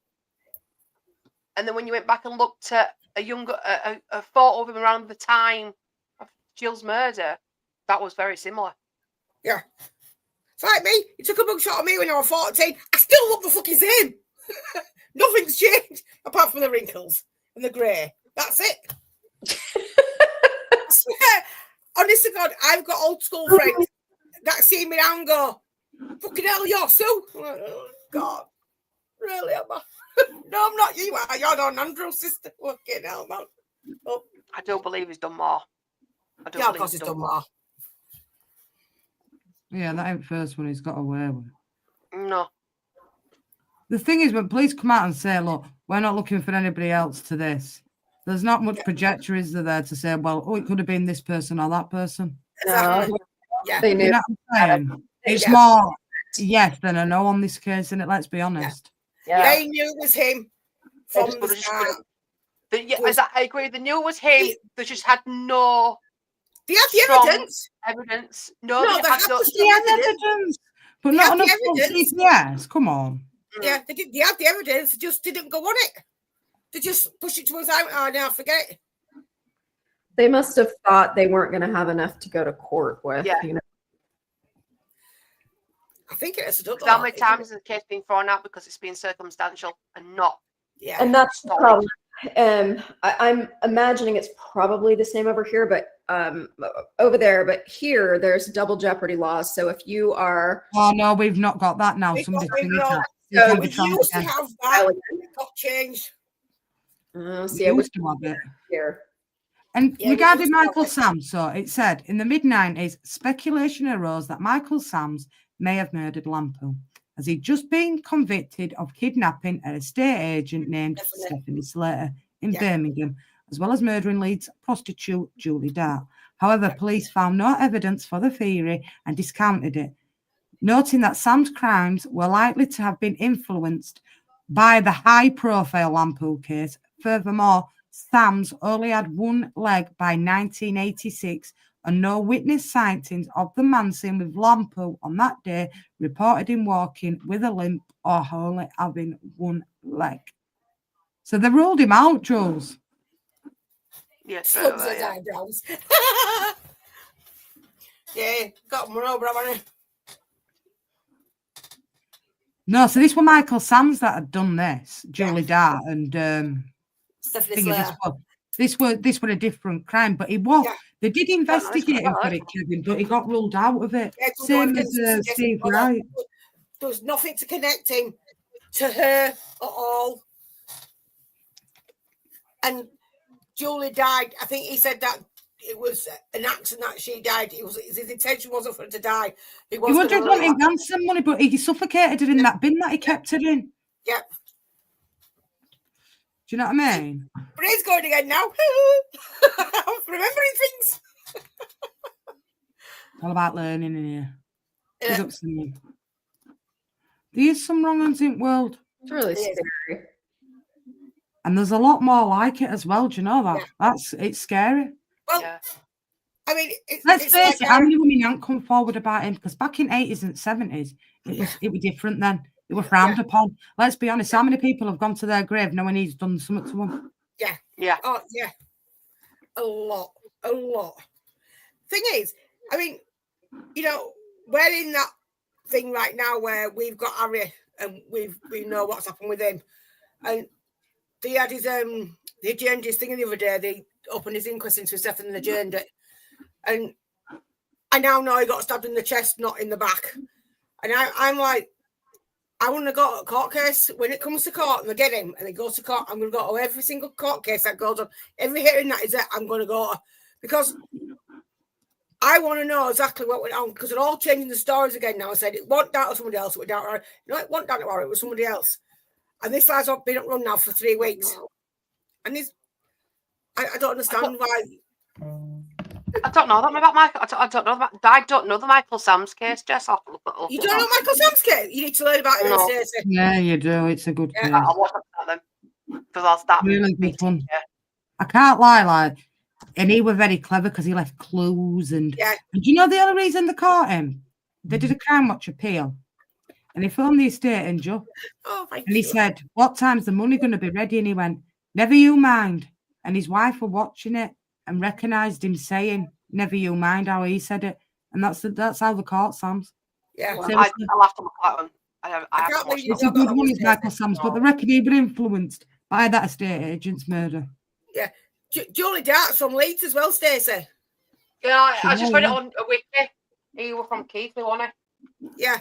And then when you went back and looked at a photo of him around the time of Jill's murder, that was very similar. Yeah. It's like me. You took a mugshot of me when I was 14. I still look the fucking same. Nothing's changed apart from the wrinkles and the grey. That's it. I swear, honest to God, I've got old school friends that see me now and go, fucking hell, you're Sue. I'm like, oh, God. Really, am I? No, I'm not. You are. You're Don Andrew's sister. Fucking hell, man. Oh. I don't believe he's done more. Yeah, of course he's done more. Yeah, that ain't the first one he's got away with. No. The thing is, when police come out and say, look, we're not looking for anybody else to this, there's not much projector, is there to say, well, oh, it could have been this person or that person. Exactly. Yeah. They knew. You know what I'm saying? It's Yeah. more yes than a no on this case, isn't it? Let's be honest. Yeah. They knew it was him They from just the would've just start. couldn't- Yeah, Was- I agree. They knew it was him. He- They just had no They had the strong evidence. evidence. No, They they had had no. the strong evidence. But They not had the enough for evidence. CPS. Come on. Yeah, they did. They had the evidence. They just didn't go on it. They just pushed it to us out. Oh, now forget it. They must have thought they weren't going to have enough to go to court with. Yeah. You know? I think it's a double. How many times has the case been thrown out because it's been circumstantial and not? Yeah. And that's the Solid. problem. I'm imagining it's probably the same over here, but over there. But here, there's double jeopardy laws. So if you are Oh no, we've not got that now. We've Somebody's got- we've finished got- that. so can't We be trying used to again. have that. It got changed. see, I We was used to have it. here. And Yeah, we regarding used to have Michael it. Sams, so it said in the mid-90s, speculation arose that Michael Sams may have murdered Lamplugh, as he'd just been convicted of kidnapping an estate agent named Definitely. Stephanie Slater in Yeah. Birmingham, as well as murdering Leeds prostitute Julie Dart. However, police found no evidence for the theory and discounted it, noting that Sam's crimes were likely to have been influenced by the high-profile Lamplugh case. Furthermore, Sam's only had one leg by 1986, and no witness sightings of the man seen with Lamplugh on that day reported him walking with a limp or only having one leg. So they ruled him out, Jules. Yeah, straight Slugs away, his yeah. eyebrows. Yeah, got him over, haven't he? No, so this was Michael Sams that had done this, Julie Dart, and Stephanie thing is, Slater. this was a different crime, but it was. Yeah. They did investigate him for it, Kevin, but he got ruled out of it. Yeah, Same no, as it's- Steve well, Wright. There was nothing to connect him to her at all. And Julie died. I think he said that it was an accident that she died. It was his intention wasn't for her to die. He He was gonna just live. wanting ransom money, but he suffocated her in that bin that he kept her in. Yeah, Do you know what I mean? but he's going again now. I'm remembering things. All about learning in here. Big Yeah. up, Simon. There is some wrong ones in the world, It's really Yeah. scary. and there's a lot more like it as well. Do you know that? Yeah. It's scary. Well, Yeah. I mean, Let's it's face like it, how many women haven't come forward about him? Because back in 80s and 70s, it was different then. It was frowned upon. Let's be honest, how many people have gone to their grave knowing he's done something to them? Yeah. Oh, yeah. A lot. A lot. Thing is, I mean, you know, we're in that thing right now where we've got Harry and we know what's happened with him. And they had his they adjourned his thing the other day, they opened his inquest into his death and adjourned it. And I now know he got stabbed in the chest, not in the back. And I'm like, I want to go to a court case. When it comes to court and they get him and he goes to court, I'm going to go to every single court case that goes on. Every hearing that is there, I'm going to go to. Because I want to know exactly what went on. Because they're all changing the stories again now. I said it wasn't down to somebody else. It was down to, no, it wasn't down to Harry. It was somebody else. And this guy's been up run now for 3 weeks. And this, I don't understand why. I don't know that about Michael. I don't know that. I don't know the Michael Sams case, Jess. I'll have to look it up. You don't know Michael Sam's case? You need to learn about it, No. Stacey. Yeah, you do. It's a good case. I'll watch that then. Because that Really good one. Yeah. I can't lie, like, and he was very clever because he left clues and Yeah. do you know the other reason they caught him? They did a Crime Watch appeal, and he phoned the estate agent, Oh, thank and he you. said, "What time's the money going to be ready?" And he went, "Never you mind." And his wife were watching it and recognised him saying, "Never you mind," how he said it, and that's how the court Sam's. Yeah. I'll Seriously. have to look at that one. I can't haven't watched believe you It's a that. don't- good one, it's Michael Sam's, but they reckon he was influenced by that estate agent's murder. Yeah. Julie Dart's from Leeds as well, Stacey. Yeah, I just read it Yeah. on a wiki. He was from Keithley, wasn't Yeah.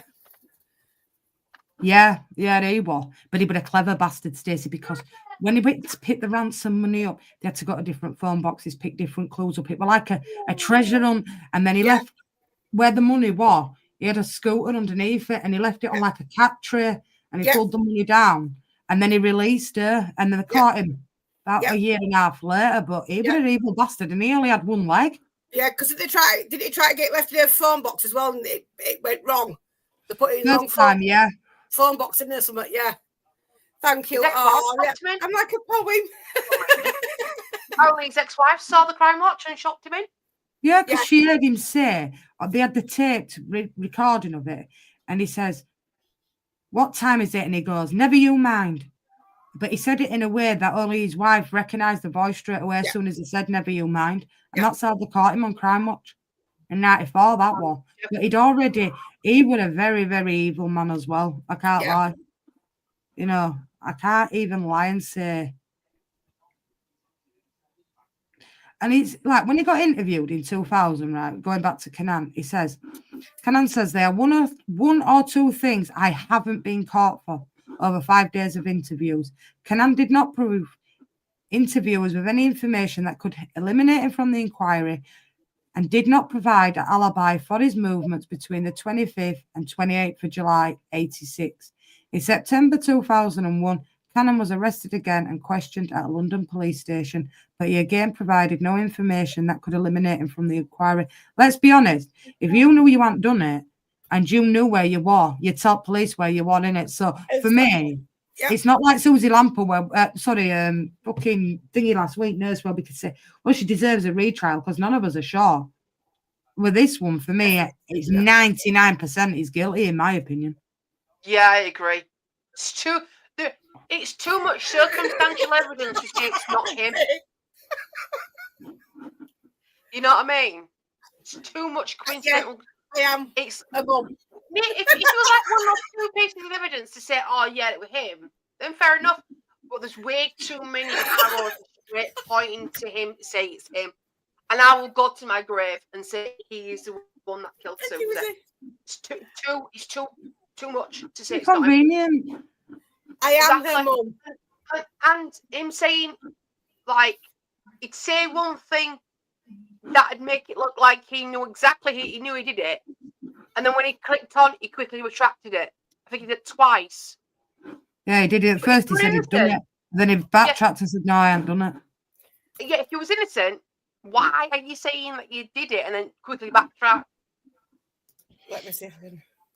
Yeah, he was. But he was a clever bastard, Stacey, because when he went to pick the ransom money up, they had to go to different phone boxes, pick different clues up. It was like a treasure hunt. And then he left where the money was. He had a scooter underneath it, and he left it on like a cat tray, and he pulled the money down. And then he released her, and then they caught him about a year and a half later. But he was an evil bastard, and he only had one leg. Yeah, because did he try to get left in a phone box as well, and it went wrong. They put it in the wrong First time, yeah. phone box in there, something. Yeah. Thank you. His ex-wife Oh, yeah. shocked him in. I'm like a poem. Apparently his ex-wife saw the crime watch and shocked him in. Yeah, because she heard him say, they had the taped recording of it, and he says, "What time is it?" And he goes, "Never you mind." But he said it in a way that only his wife recognised the voice straight away as soon as he said, "Never you mind." And that's how they caught him on Crime Watch in 94, that one. But he was a very, very evil man as well. I can't lie. You know, I can't even lie and say. And it's like when he got interviewed in 2000, right? Going back to Kenan, Kenan says there are one or two things I haven't been caught for over 5 days of interviews. Kenan did not prove interviewers with any information that could eliminate him from the inquiry and did not provide an alibi for his movements between the 25th and 28th of July, 86. In September 2001, Cannon was arrested again and questioned at a London police station, but he again provided no information that could eliminate him from the inquiry. Let's be honest, if you knew you hadn't done it and you knew where you were, you'd tell police where you were, innit? So for me, it's not like Suzy Lamplugh, fucking thingy last week, Nurse Welby could say, well, she deserves a retrial because none of us are sure. With this one, for me, it's 99% he's guilty, in my opinion. Yeah, I agree. It's too much circumstantial evidence to say it's not him. You know what I mean? It's too much coincidental. I am. It's a mum. If it was like one or two pieces of evidence to say, oh yeah, it was him, then fair enough. But there's way too many arrows straight pointing to him to say it's him. And I will go to my grave and say he is the one that killed Suzy. It's too much to say it's not him. I am her mum. And him saying, like, he'd say one thing that'd make it look like he knew exactly, he knew he did it. And then when he clicked on, he quickly retracted it. I think he did it twice. Yeah, he did it at first. He said he'd done it. Then he backtracked and said, no, I haven't done it. Yeah, if he was innocent, why are you saying that you did it and then quickly backtrack? Let me see.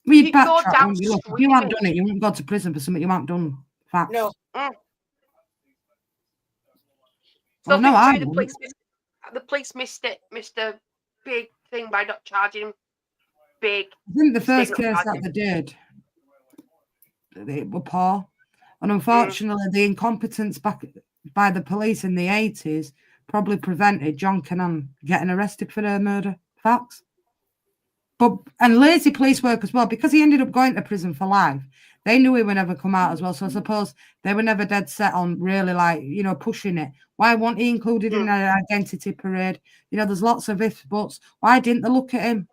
Well, you'd backtrack. If you haven't done it, you wouldn't go to prison for something you haven't done. Fact. No. So the police missed it, missed a big thing by not charging him. I think the first case that they did, it was poor. And unfortunately, the incompetence by the police in the 80s probably prevented John Cannon getting arrested for their murder. Facts. And lazy police work as well, because he ended up going to prison for life. They knew he would never come out as well. So I suppose they were never dead set on really, like, pushing it. Why weren't he included in an identity parade? There's lots of ifs, buts. Why didn't they look at him?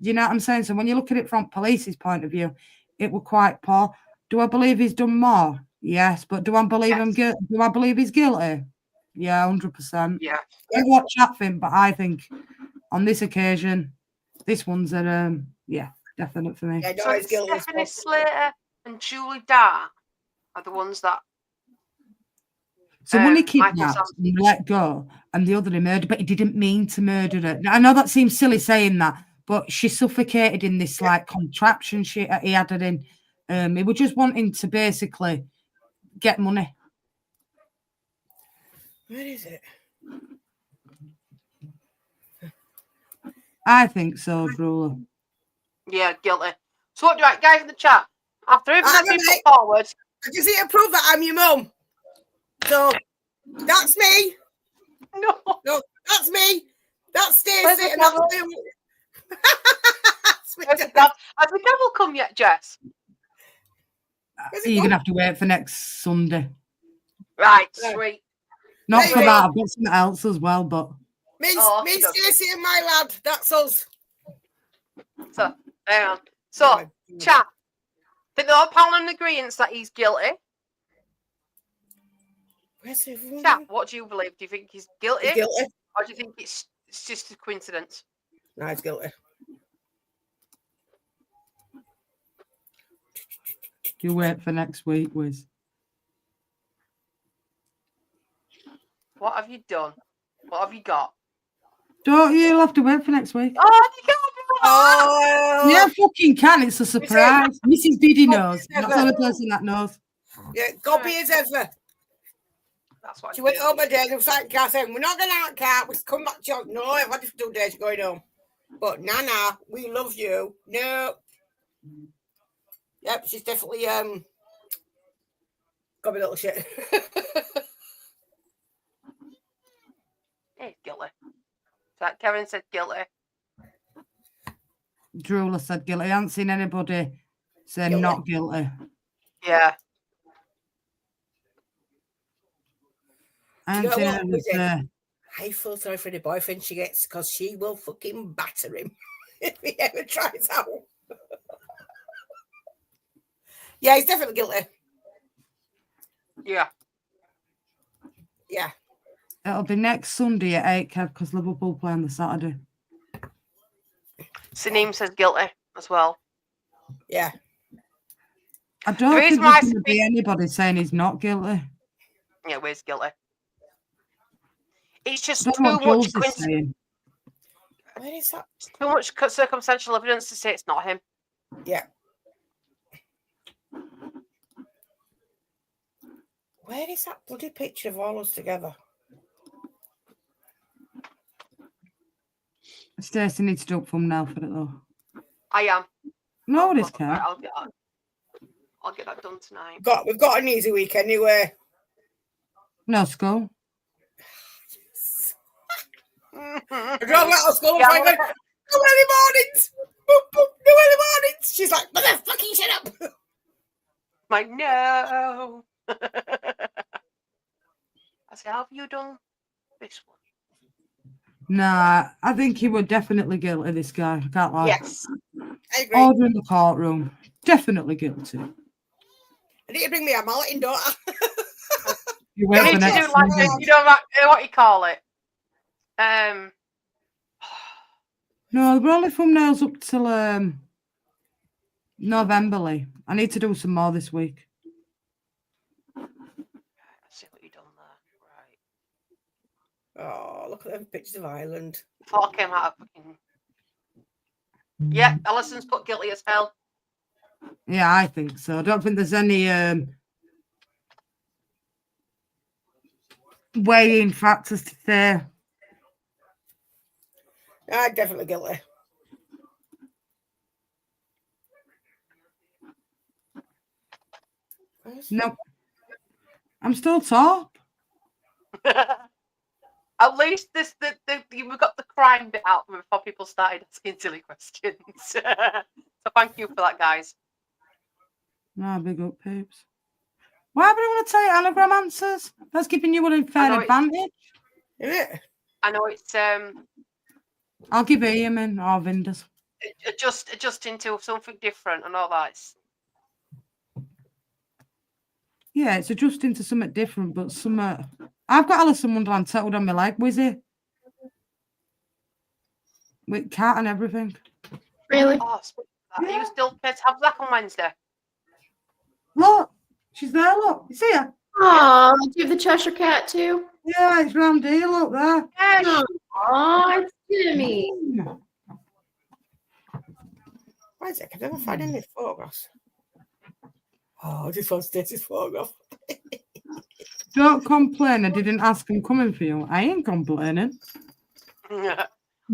You know what I'm saying? So when you look at it from police's point of view, it was quite poor. Do I believe he's done more? Yes. But do I believe do I believe he's guilty? Yeah, 100%. Yeah. I don't watch that thing, but I think on this occasion, this one's definite for me. Yeah, so Stephanie Slater and Julie Dart are the ones that. So one he kidnapped and let go, and the other he murdered, but he didn't mean to murder her. Now, I know that seems silly saying that, but she suffocated in this like contraption shit that he had her in. He was just wanting to basically get money. Where is it? I think so, Drula. Yeah, guilty. So what do you like, guys in the chat? After everything been put forward, I just need to prove that I'm your mum. So that's me. No, that's me. That's Stacey. And that's me. Has the devil come yet, Jess? You're going to have to wait for next Sunday. Right, sweet. Not for that, I've got something else as well, but... Me, Stacey and my lad, that's us. So, hang on. So, chat, think they're all pound in agreement that he's guilty? Chat, what do you believe? Do you think he's guilty? He's guilty. Or do you think it's just a coincidence? No, he's guilty. You wait for next week, Wiz. What have you done? What have you got? Don't you? You'll have to wait for next week. Oh, you can't do that. Oh, Yeah, fucking can. It's a surprise. Mrs. Diddy knows. never. That's the only person that knows. yeah, gobby as ever. That's what She went home a day and was like, Car saying, we're not going out, Car. We come back to you. No, I've had 2 days going home. But Nana, we love you. No. Yep, she's definitely got a little shit. Hey, guilty. That Kevin said guilty. Drooler said guilty. I haven't seen anybody say Guilty. not guilty. Yeah. I Do you haven't know seen what, anybody Suzy? say. I feel sorry for the boyfriend she gets because she will fucking batter him if he ever tries out. Yeah, he's definitely guilty. Yeah. Yeah. It'll be next Sunday at 8, Kev, because Liverpool play on the Saturday. Saneem says guilty as well. Yeah. I don't The think reason there's why I going to be speak- anybody saying he's not guilty. Yeah, where's guilty? It's I just don't too know what much Jules is saying. Where is that? too much circumstantial evidence to say it's not him. Yeah. Where is that bloody picture of all us together? Stacey needs to do a thumbnail for it, though. I am. No, it is, Right, Kev. I'll get that done tonight. We've got an easy week anyway. No school. I drove out of school Yeah, and going, no early mornings. Boop, boop, no early mornings. She's like, motherfucking shut up. Like, no. I said, have you done this one? Nah, I think he was definitely guilty, this guy. I can't lie. Yes. I agree. Order in the courtroom. Definitely guilty. I need to bring me a mallet in, don't I? You You wait for need to next do like, Sunday. you know what you call it? No, we're only thumbnails up till November, Lee. I need to do some more this week. Let's see what you done there. Right. Oh, look at them pictures of Ireland. Thought I came out of fucking. Yeah, Allison's put guilty as hell. Yeah, I think so. I don't think there's any weighing factors to say. I'm definitely guilty. Nope. I'm still top. At least we've got the crime bit out before people started asking silly questions. So thank you for that, guys. No, big up, peeps. Why would I want to tell you anagram answers? That's giving you an unfair advantage. Isn't it? I know it's I'll give Ian in or Vinders. adjust into something different and all that. Yeah, it's adjusting to something different, but something. I've got Alice in Wonderland settled on my leg, Wizzy. With cat and everything. Really? Oh, are you still kids have that on Wednesday? Look, she's there, look. You see her? Oh, do you have the Cheshire Cat too? Yeah, it's round here, look there. Yeah, Oh, it's Jimmy. Why is it? I can never find any photographs. Oh, I just want Stacey's photograph. Don't complain. I didn't ask him coming for you. I ain't complaining. You've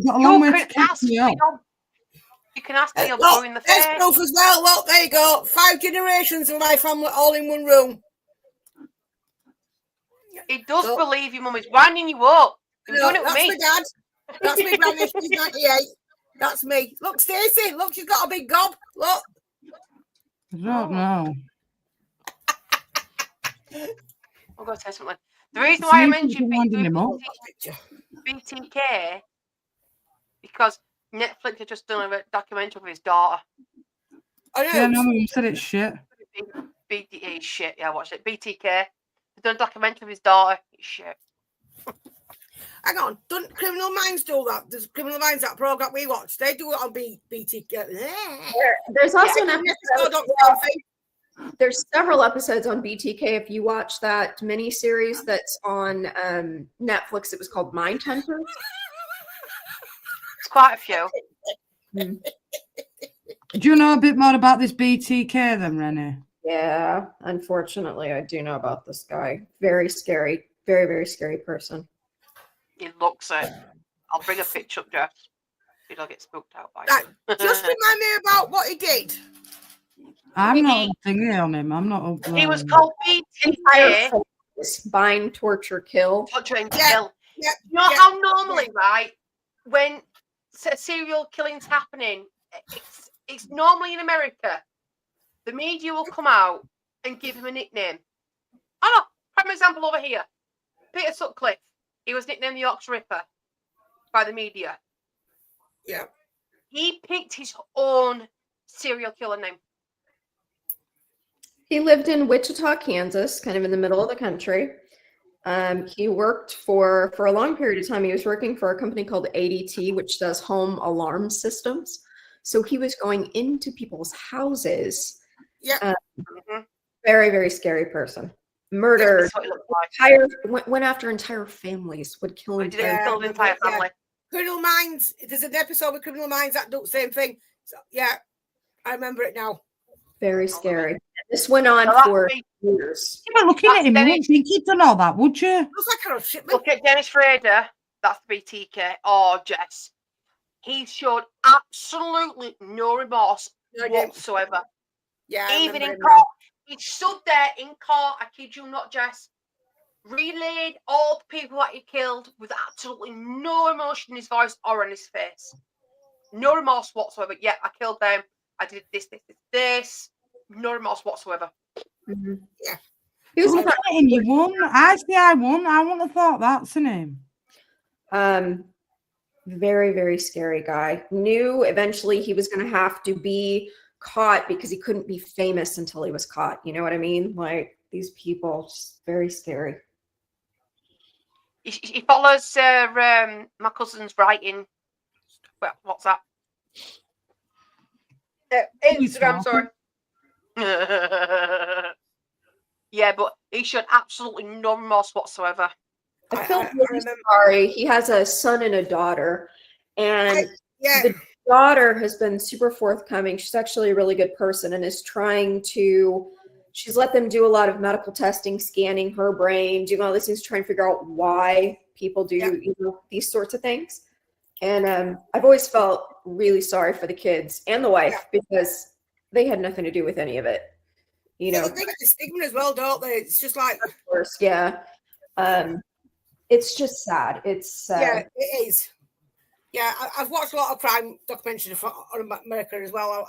got a long way to catch me up. You can ask me, I'll Look, go in the there's face. proof as well. Look, there you go. 5 generations of my family all in one room. It does Look. believe you, Mum. It's winding you up. You're No, doing it with that's me. my dad. That's me, granny. She's 98. That's me. Look, Stacey. Look, she's got a big gob. Look. I don't know. I'm going to say something. The reason why I Sneaky mentioned winding him up. BTK because Netflix had just done a documentary of his daughter. I know. Yeah, no, Mum said it's shit. BTK shit. Yeah, I watched it. BTK. They've done a documentary of his daughter. It's shit. Hang on. Don't Criminal Minds do that? There's Criminal Minds, that program we watch. They do it on BTK. There's also an episode. There's several episodes on BTK. If you watch that mini series that's on Netflix, it was called Mindhunters. quite a few. Mm. Do you know a bit more about this BTK then, Rennie? Yeah, unfortunately, I do know about this guy. Very scary, very, very scary person. He looks it. I'll bring a picture up, Jeff. You don't get spooked out by Right, it. just remind me about what he did. I'm not thinking on him. I'm not up He was there. called Entire BTK. families, bind, torture, kill. Torture and Yeah, kill. yeah, You know yeah, how normally, right, when serial killing's happening, it's normally in America, the media will come out and give him a nickname. Oh, prime example over here. Peter Sutcliffe. He was nicknamed the Yorkshire Ripper by the media. yeah. He picked his own serial killer name. He lived in Wichita, Kansas, kind of in the middle of the country. He worked for a long period of time. He was working for a company called ADT, which does home alarm systems. So he was going into people's houses. Yeah. Very, very scary person. Murdered. That's what it looked like. Went after entire families. Would kill He did entire. it, killed the entire family. Criminal Minds. There's an episode with Criminal Minds that do the same thing. So, yeah, I remember it now. Very scary. This went on So for years. You were looking at him, you wouldn't think he'd done all that, would you? Looks like Harold Shipman. Look at Dennis Fraser. That's the BTK. Or Jess. He showed absolutely no remorse No, I didn't. whatsoever. Yeah, I Even in remember him court. He stood there in court, I kid you not, Jess, relayed all the people that he killed with absolutely no emotion in his voice or on his face. No remorse whatsoever. Yeah, I killed them. I did this. No remorse whatsoever. Mm-hmm. Yeah. He was Look at him, you won. I won. I wouldn't have thought that's the name. Very, very scary guy. Knew eventually he was going to have to be caught because he couldn't be famous until he was caught. You know what I mean? Like these people, just very scary. He follows my cousin's writing. Well, what's that? Instagram, sorry. Yeah, but he showed absolutely no remorse whatsoever. I feel really sorry. He has a son and a daughter, and the daughter has been super forthcoming. She's actually a really good person and is trying to. She's let them do a lot of medical testing, scanning her brain, doing all these things, trying to figure out why people do these sorts of things. And I've always felt really sorry for the kids and the wife because they had nothing to do with any of it. You know, they get the stigma as well, don't they? It's just like, of course, yeah. It's just sad. It's yeah, it is. Yeah, I've watched a lot of crime documentaries on America as well.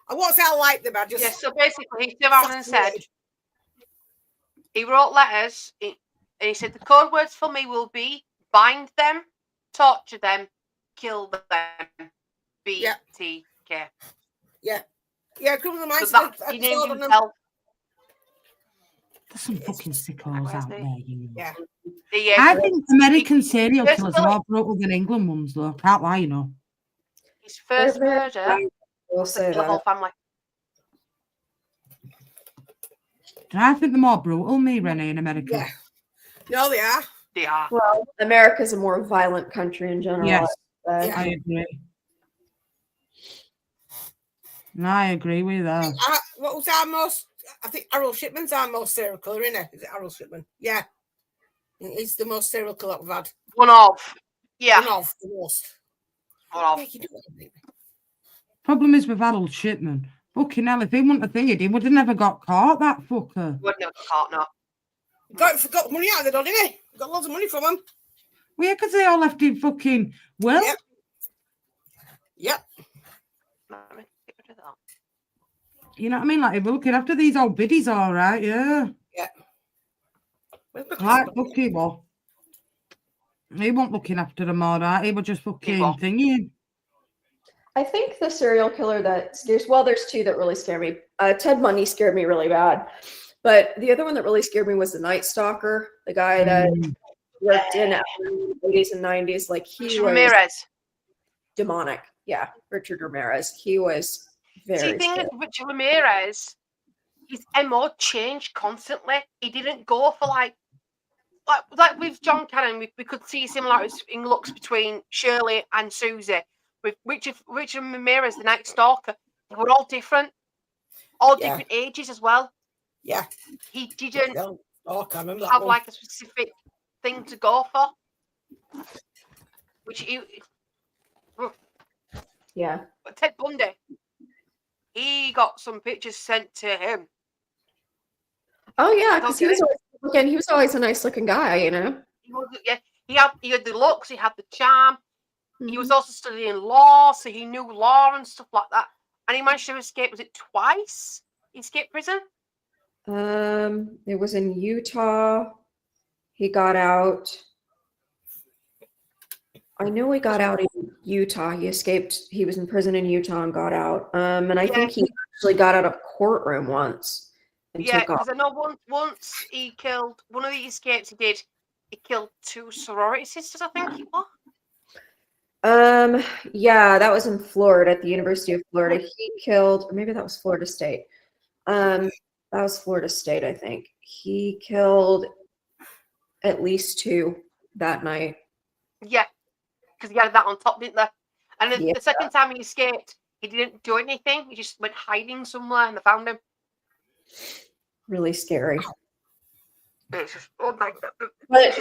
I won't say I like them. I just so basically, he came out and said he wrote letters, and he said the code words for me will be bind them, torture them, kill them. BTK. Yeah, Criminal Minds. So he named himself. There's some fucking sickos out there, you know. Yeah. I think American serial killers are more brutal than England ones, though. Can't lie, you know. His first murder was to kill the whole family. I think they're more brutal, me, Renee, in America. Yeah. No, they are. They are. Well, America's a more violent country in general. Yes, I agree. No, I agree with that. What was our most? I think Harold Shipman's our most serial killer, isn't it? Is it Harold Shipman? Yeah. He's the most serial killer that we've had. One of. Yeah. One of the most. One of. Problem is with Harold Shipman. Fucking hell, if he wouldn't have thingied, he would have never got caught, that fucker. Would never got caught, no. Got money out of it, didn't he? Got loads of money from him. Well, yeah, because they all left him fucking well. Yep. You know what I mean? Like, he was looking after these old biddies, all right, yeah. Yeah. Like, fucking well. He wasn't looking after them, all right. He was just fucking thingy. I think the serial killer that scares, well, there's two that really scare me. Ted Bundy scared me really bad. But the other one that really scared me was the Night Stalker, the guy that worked in the 80s and 90s. Like, he was Ramirez. Demonic. Yeah, Richard Ramirez. He was very See, the thing is, Richard Ramirez, his MO changed constantly. He didn't go for like like with John Cannon, we could see similarities in looks between Shirley and Suzy. With Richard Ramirez, the Night Stalker, they were all different, different ages as well. Yeah. He didn't I remember that have one. like a specific thing to go for, which he. Yeah. But Ted Bundy, he got some pictures sent to him. Oh yeah, because he was always a nice looking guy, you know. He had the looks, he had the charm. He was also studying law, so he knew law and stuff like that. And he managed to escape. Was it twice? He escaped prison. It was in Utah. He got out. I know he got out in Utah. He escaped. He was in prison in Utah and got out. And I think he actually got out of courtroom once. Yeah, because I know once he killed one of the escapes he did. He killed 2 sorority sisters, I think it was. Yeah, that was in Florida at the University of Florida. He killed, or maybe that was Florida State. That was Florida State, I think. He killed at least 2 that night. Yeah, because he had that on top, didn't they? And the second time he escaped, he didn't do anything. He just went hiding somewhere, and they found him. Really scary. It's just, oh my God. But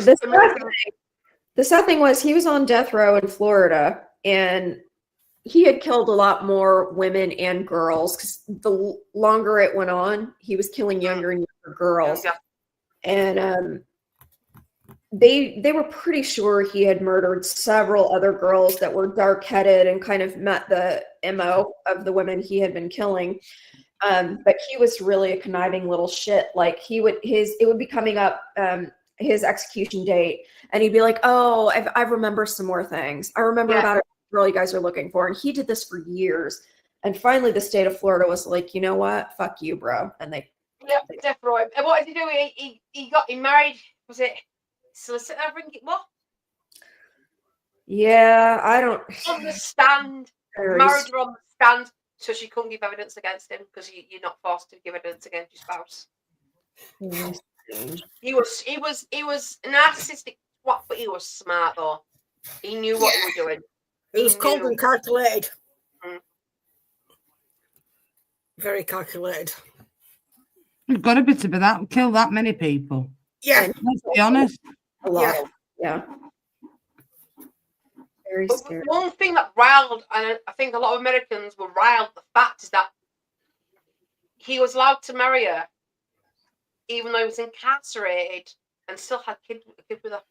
the sad thing was he was on death row in Florida, and he had killed a lot more women and girls because the longer it went on, he was killing younger and younger girls. Yeah. And they were pretty sure he had murdered several other girls that were dark-headed and kind of met the MO of the women he had been killing. But he was really a conniving little shit. Like it would be coming up his execution date, and he'd be like, "Oh, I remember some more things. I remember about a girl you guys are looking for." And he did this for years. And finally, the state of Florida was like, "You know what? Fuck you, bro." And they death row. And what did he do? He married. Was it solicitor? I think it was. Yeah, I don't On the stand, married her on the stand, so she couldn't give evidence against him because you're not forced to give evidence against your spouse. He was narcissistic, but he was smart though. He knew what he was doing. He was cold and calculated. Mm. Very calculated. You've got to be that kill that many people. Yeah, let's be honest. A lot. Yeah. Very scary. One thing that riled, and I think a lot of Americans were riled, the fact is that he was allowed to marry her, even though he was incarcerated, and still had a kid with her.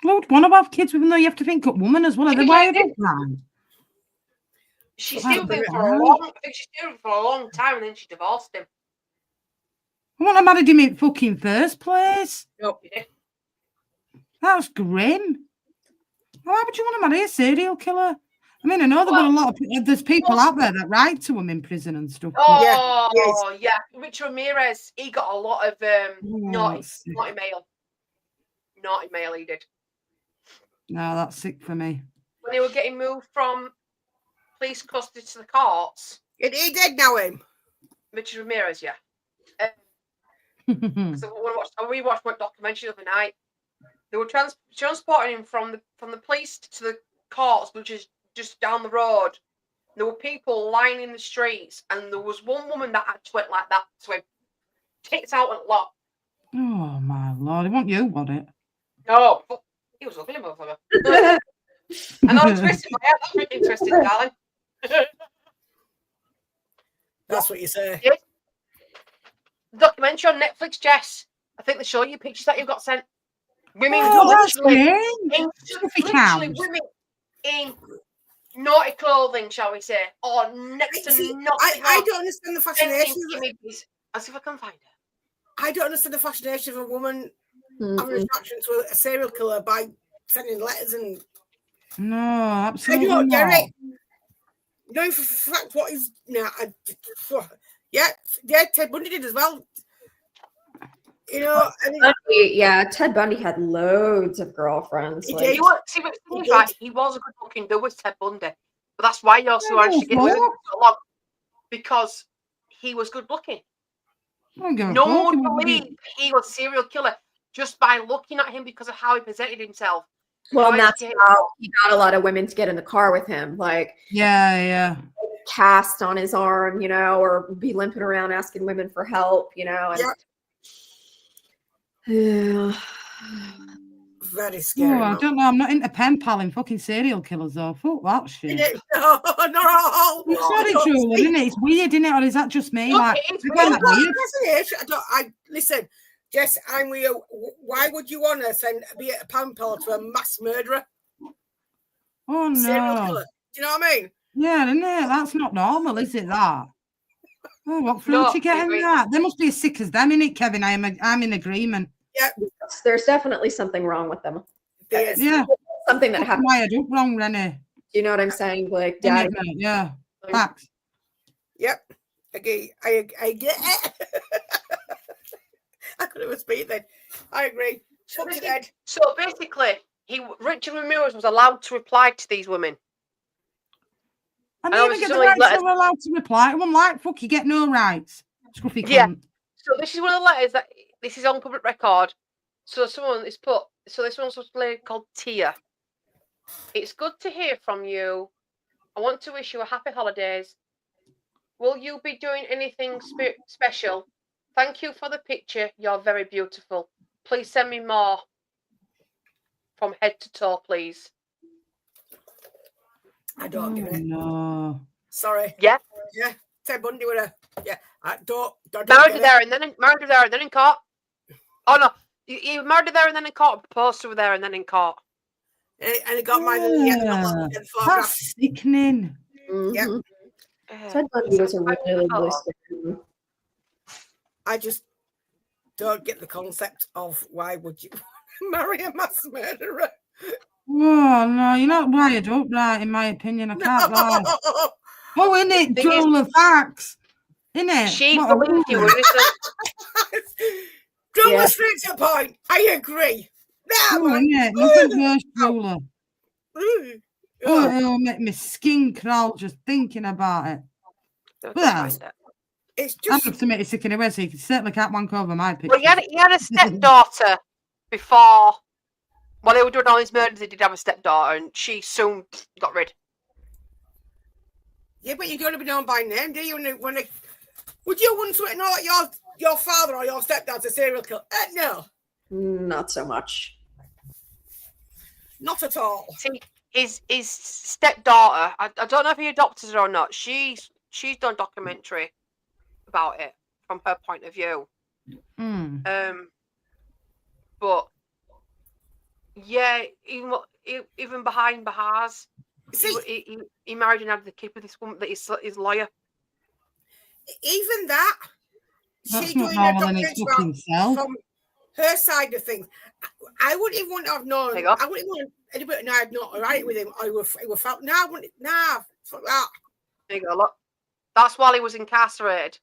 Well, would want to have kids, even though you have to think up woman as well. Are they wired up right? She stayed with him for a long time, and then she divorced him. I wouldn't have married him in fucking first place. Nope. That's grim. Why would you want to marry a serial killer? I mean, I know there were a lot of there's people out there that write to him in prison and stuff. Oh, yeah. Richard Ramirez, he got a lot of naughty mail. Naughty mail, he did. No, that's sick for me. When they were getting moved from police custody to the courts. He did know him. Richard Ramirez, yeah. So I rewatched my documentary the other night. They were transporting him from the police to the courts, which is just down the road. There were people lying in the streets, and there was one woman that actually went like that to him. Tits out and locked. Oh my lord! It wasn't you, was it? No, but he was lovely, motherfucker. And I was twisting my head. That's really interesting, darling. That's what you say. Yeah. Documentary on Netflix, Jess. I think they show you pictures that you've got sent. Women, literally women in naughty clothing, shall we say, or next to nothing. I don't understand the fascination. I'll see if I can find her. I don't understand the fascination of a woman having an attraction to a serial killer by sending letters and. No, absolutely I don't not. get it. Knowing for a fact what is Ted Bundy did as well. You know, Ted Bundy had loads of girlfriends. He did. He was a good looking dude with Ted Bundy, but that's why he also managed to get away with it so long, because he was good looking. No one would believe he was a serial killer. just by looking at him because of how he presented himself. Well, and Trying to that's get- how he got a lot of women to get in the car with him. Like, Yeah. cast on his arm, you know, or be limping around asking women for help, you know. And yeah. Very Oh, scary. I man. don't know. I'm not into pen paling fucking serial killers though. Fuck that shit. No, not at all. It's very true, isn't it? It's weird, isn't it? Or is that just me? Look, Like, it's I find that weird. Listen, Jess, I'm with you. Why would you want to be a pen pal to a mass murderer? Oh Serial no. killer. Do you know what I mean? Yeah, isn't it? That's not normal, is it? That. Oh, what fruit No, you getting I agree. that? They must be as sick as them, innit, Kevin? I'm in agreement. Yeah. There's definitely something wrong with them. There's Yeah. Something that happened. Wired up wrong, Rennie. You know what I'm saying? Like, Isn't daddy. it, mate? Yeah. Facts. Yep. Okay. I get it. I couldn't even speak then. I agree. Fucked it, Ed. So basically, Richard Ramirez was allowed to reply to these women. And And they even obviously get the some of rights these they letters- were allowed to reply to. I'm like, fuck, you get no rights. Scruffy Yeah. cunt. So this is one of the letters that this is on public record. So someone is put. So this one's a lady called Tia. It's good to hear from you. I want to wish you a happy holidays. Will you be doing anything special? Thank you for the picture. You're very beautiful. Please send me more. From head to toe, please. I don't give it. No. Sorry. Yeah. Yeah. Ted Bundy with a. Yeah. I don't Married her get it. there and then in court. Oh no, you married her there and then in court. Proposed to her there and then in court. And he got married. And he got That's sickening. Mm-hmm. Yeah. Ted Bundy was a really, really scary. I just don't get the concept of why would you marry a mass murderer? Oh, no, you're not wired up right, in my opinion. I can't lie. Oh, innit? Thing is- Droll of facts. Innit? She What a believed you woman. were innocent. Drew Yeah. was straight to the point. I agree. Oh, Nah, man. innit? Nothing worse, Droller. Ooh. Oh, it'll make my skin crawl just thinking about it. Don't Well, find it. It's I'm just up to make it sick anyway, so you can certainly can't wank over my picture. Well, he had a stepdaughter before. While they were doing all these murders, he did have a stepdaughter, and she soon got rid. yeah, but you don't be known by name, do you? When they, would you want to know that your father or your stepdad's a serial killer? No, Not so much. not at all. See, his stepdaughter. I don't know if he adopted her or not. She's done a documentary about it from her point of view. Mm. But yeah, even behind bars, See, he married and had the kid with this woman that his lawyer. even that, That's she's not doing a normal in its documentary fucking self. from her side of things. I wouldn't even want to have known. There you go. I wouldn't want anybody to know I'd not right with him. I would felt. Nah, fuck that. There you go. Look, that's while he was incarcerated.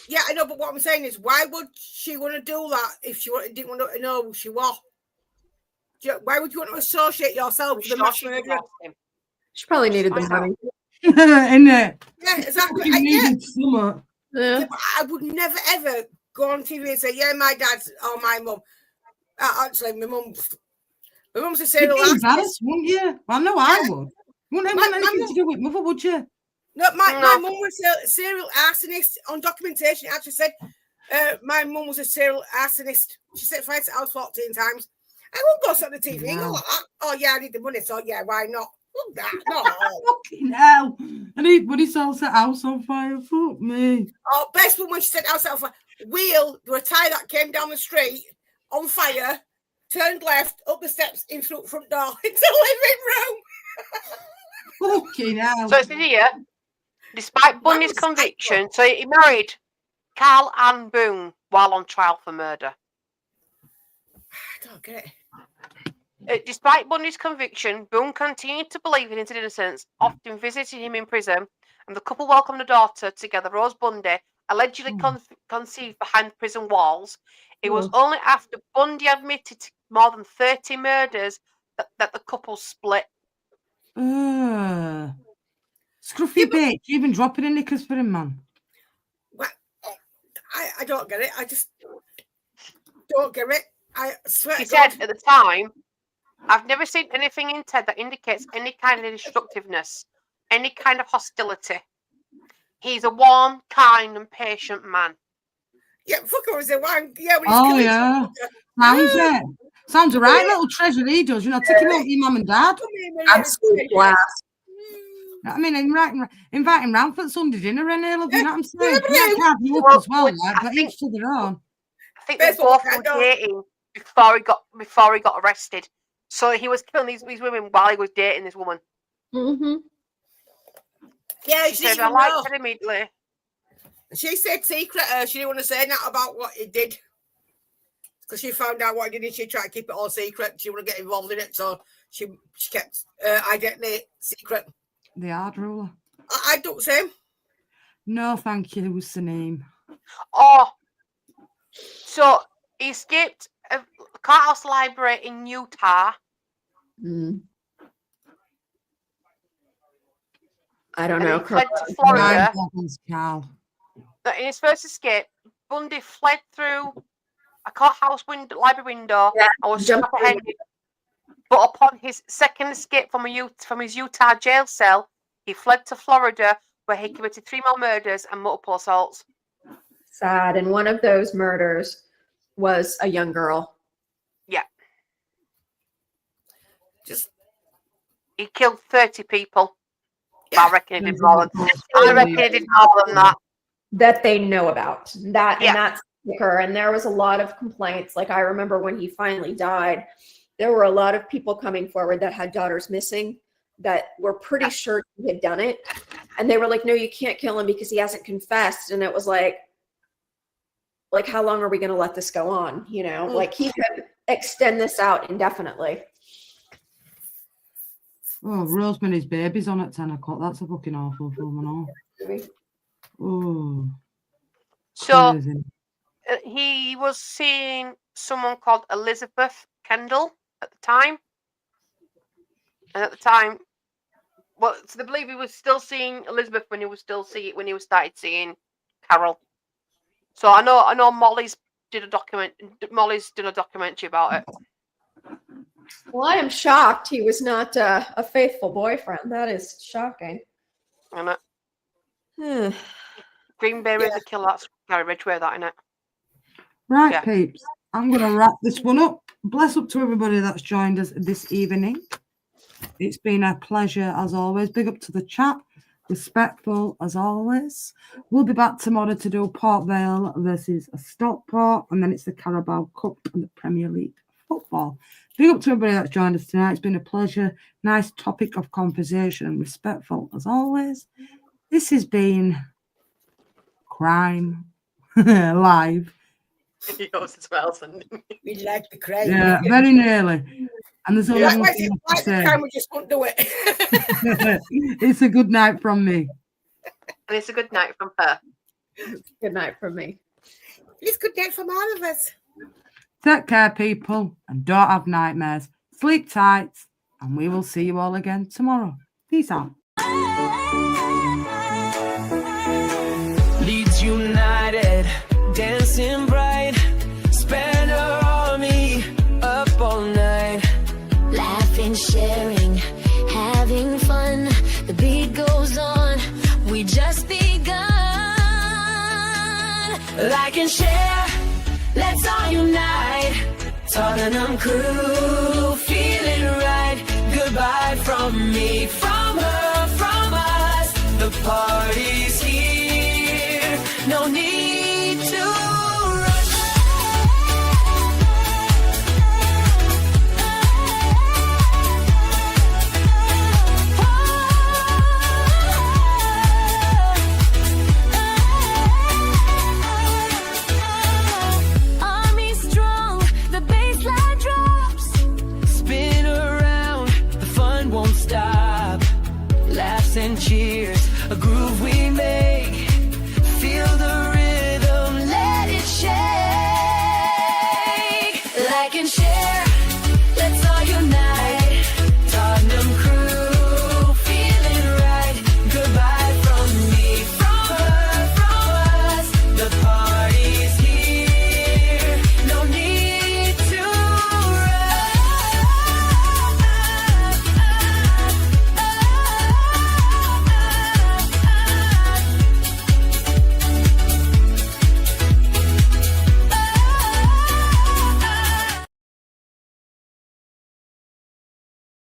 Yeah, I know, but what I'm saying is, why would she want to do that if she didn't want to know who she was? Why would you want to associate yourself with the Sure, mass she murderer? divorced him. She probably needed the Find out. money. Innit? Yeah, exactly. You Yeah. needed summer. Yeah. Yeah, but I would never ever go on TV and say, "Yeah, my dad or my mum." Actually, my mum's a You'd serial be arsonist. embarrassed, wouldn't you? Well, no, I would. Wouldn't My- want my anything mum- to do with mother, would you? No, my No. mum was a serial arsonist on documentation. It actually said my mum was a serial arsonist. She set fire to the house 14 times. I won't go on the TV and go like that. Oh yeah, I need the money, so yeah, why not? Look that, no. Fucking hell. And when he sells the house on fire, fuck me. Oh, best one when she said house on fire. Wheel, there was a tie that came down the street on fire, turned left, up the steps, in through the front door, into the living room. Fucking hell. So it's here. Despite Bundy's was conviction, so he married Carl Ann Boone while on trial for murder. I don't get it. Despite Bundy's conviction, Boone continued to believe in his innocence, often visiting him in prison, and the couple welcomed a daughter together, Rose Bundy, allegedly conceived behind the prison walls. It was only after Bundy admitted to more than 30 murders that the couple split. Scruffy Yeah, but- bitch, you even dropping in knickers for him, man. Well, I don't get it. I just don't get it. I swear She to God. said at the time, I've never seen anything in Ted that indicates any kind of destructiveness, any kind of hostility. He's a warm, kind, and patient man. Yeah, fucker was the one. Yeah, when he's Oh, killing yeah. someone. Sounds it. Sounds a right little treasure he does. You know, take him home to your mum and dad. Absolute blast. I mean, invite him round for Sunday dinner, and he'll have, you know what I'm saying? Yeah, Yeah, yeah. have you up Well, as well, well, like, I but think- each to their own. I think they Based on both what I were know. dating before he got arrested. So he was killing these women while he was dating this woman. Mm-hmm. Yeah, She said, I liked her immediately. She said secret. She didn't want to say that about what he did. Because she found out what he did and she tried to keep it all secret. She wouldn't get involved in it. So she kept identity secret. The hard ruler. I do the same. No, thank you. What's the name? Oh, so he escaped a courthouse library in Utah. Mm. I don't And know. he fled to Nine Florida. seconds, Carl. In his first escape, Bundy fled through a courthouse library window Yeah, and was jumped shot ahead. But upon his second escape from his Utah jail cell, he fled to Florida, where he committed 3 more murders and multiple assaults. Sad. And one of those murders was a young girl. Yeah. Just He killed 30 people. Yeah. I reckon he did more than that. That they know about. That Yeah. and that's her. And there was a lot of complaints. Like I remember when he finally died, there were a lot of people coming forward that had daughters missing that were pretty sure he had done it. And they were like, no, you can't kill him because he hasn't confessed. And it was like how long are we going to let this go on? You know, like he could extend this out indefinitely. Oh, Rosemary's Baby's on at 10 o'clock. That's a fucking awful film and all. Oh. So Crazy. he was seeing someone called Elizabeth Kendall at the time. And at the time, well, so they believe he was still seeing Elizabeth when he started seeing Carol. So I know Molly's done a documentary about it. Well, I am shocked he was not a faithful boyfriend. That is shocking. And Green Bay River Killer, that's Gary Ridgway, that in it. Right, Yeah. peeps. I'm going to wrap this one up. Bless up to everybody that's joined us this evening. It's been a pleasure as always. Big up to the chat. Respectful as always. We'll be back tomorrow to do Port Vale versus Stockport, and then it's the Carabao Cup and the Premier League football. Big up to everybody that's joined us tonight. It's been a pleasure. Nice topic of conversation and respectful as always. This has been Crime Live. Yours as well, son. we like the crime. Yeah, very nearly. And there's only That's one why thing it's to like the say. time we just won't do it. It's a good night from me. And it's a good night from her. Good night from me. It's good night from all of us. Take care, people, and don't have nightmares. Sleep tight, and we will see you all again tomorrow. Peace out. Leeds United, dancing bright, spend our army up all night. Laughing, sharing, having fun. The beat goes on. We just begun. Like and share, let's all unite. Tottenham crew, feeling right. Goodbye from me, from her, from us. The party's here. No need to rush. Army strong, the baseline drops. Spin around, the fun won't stop. Laughs and cheers, a groove we made.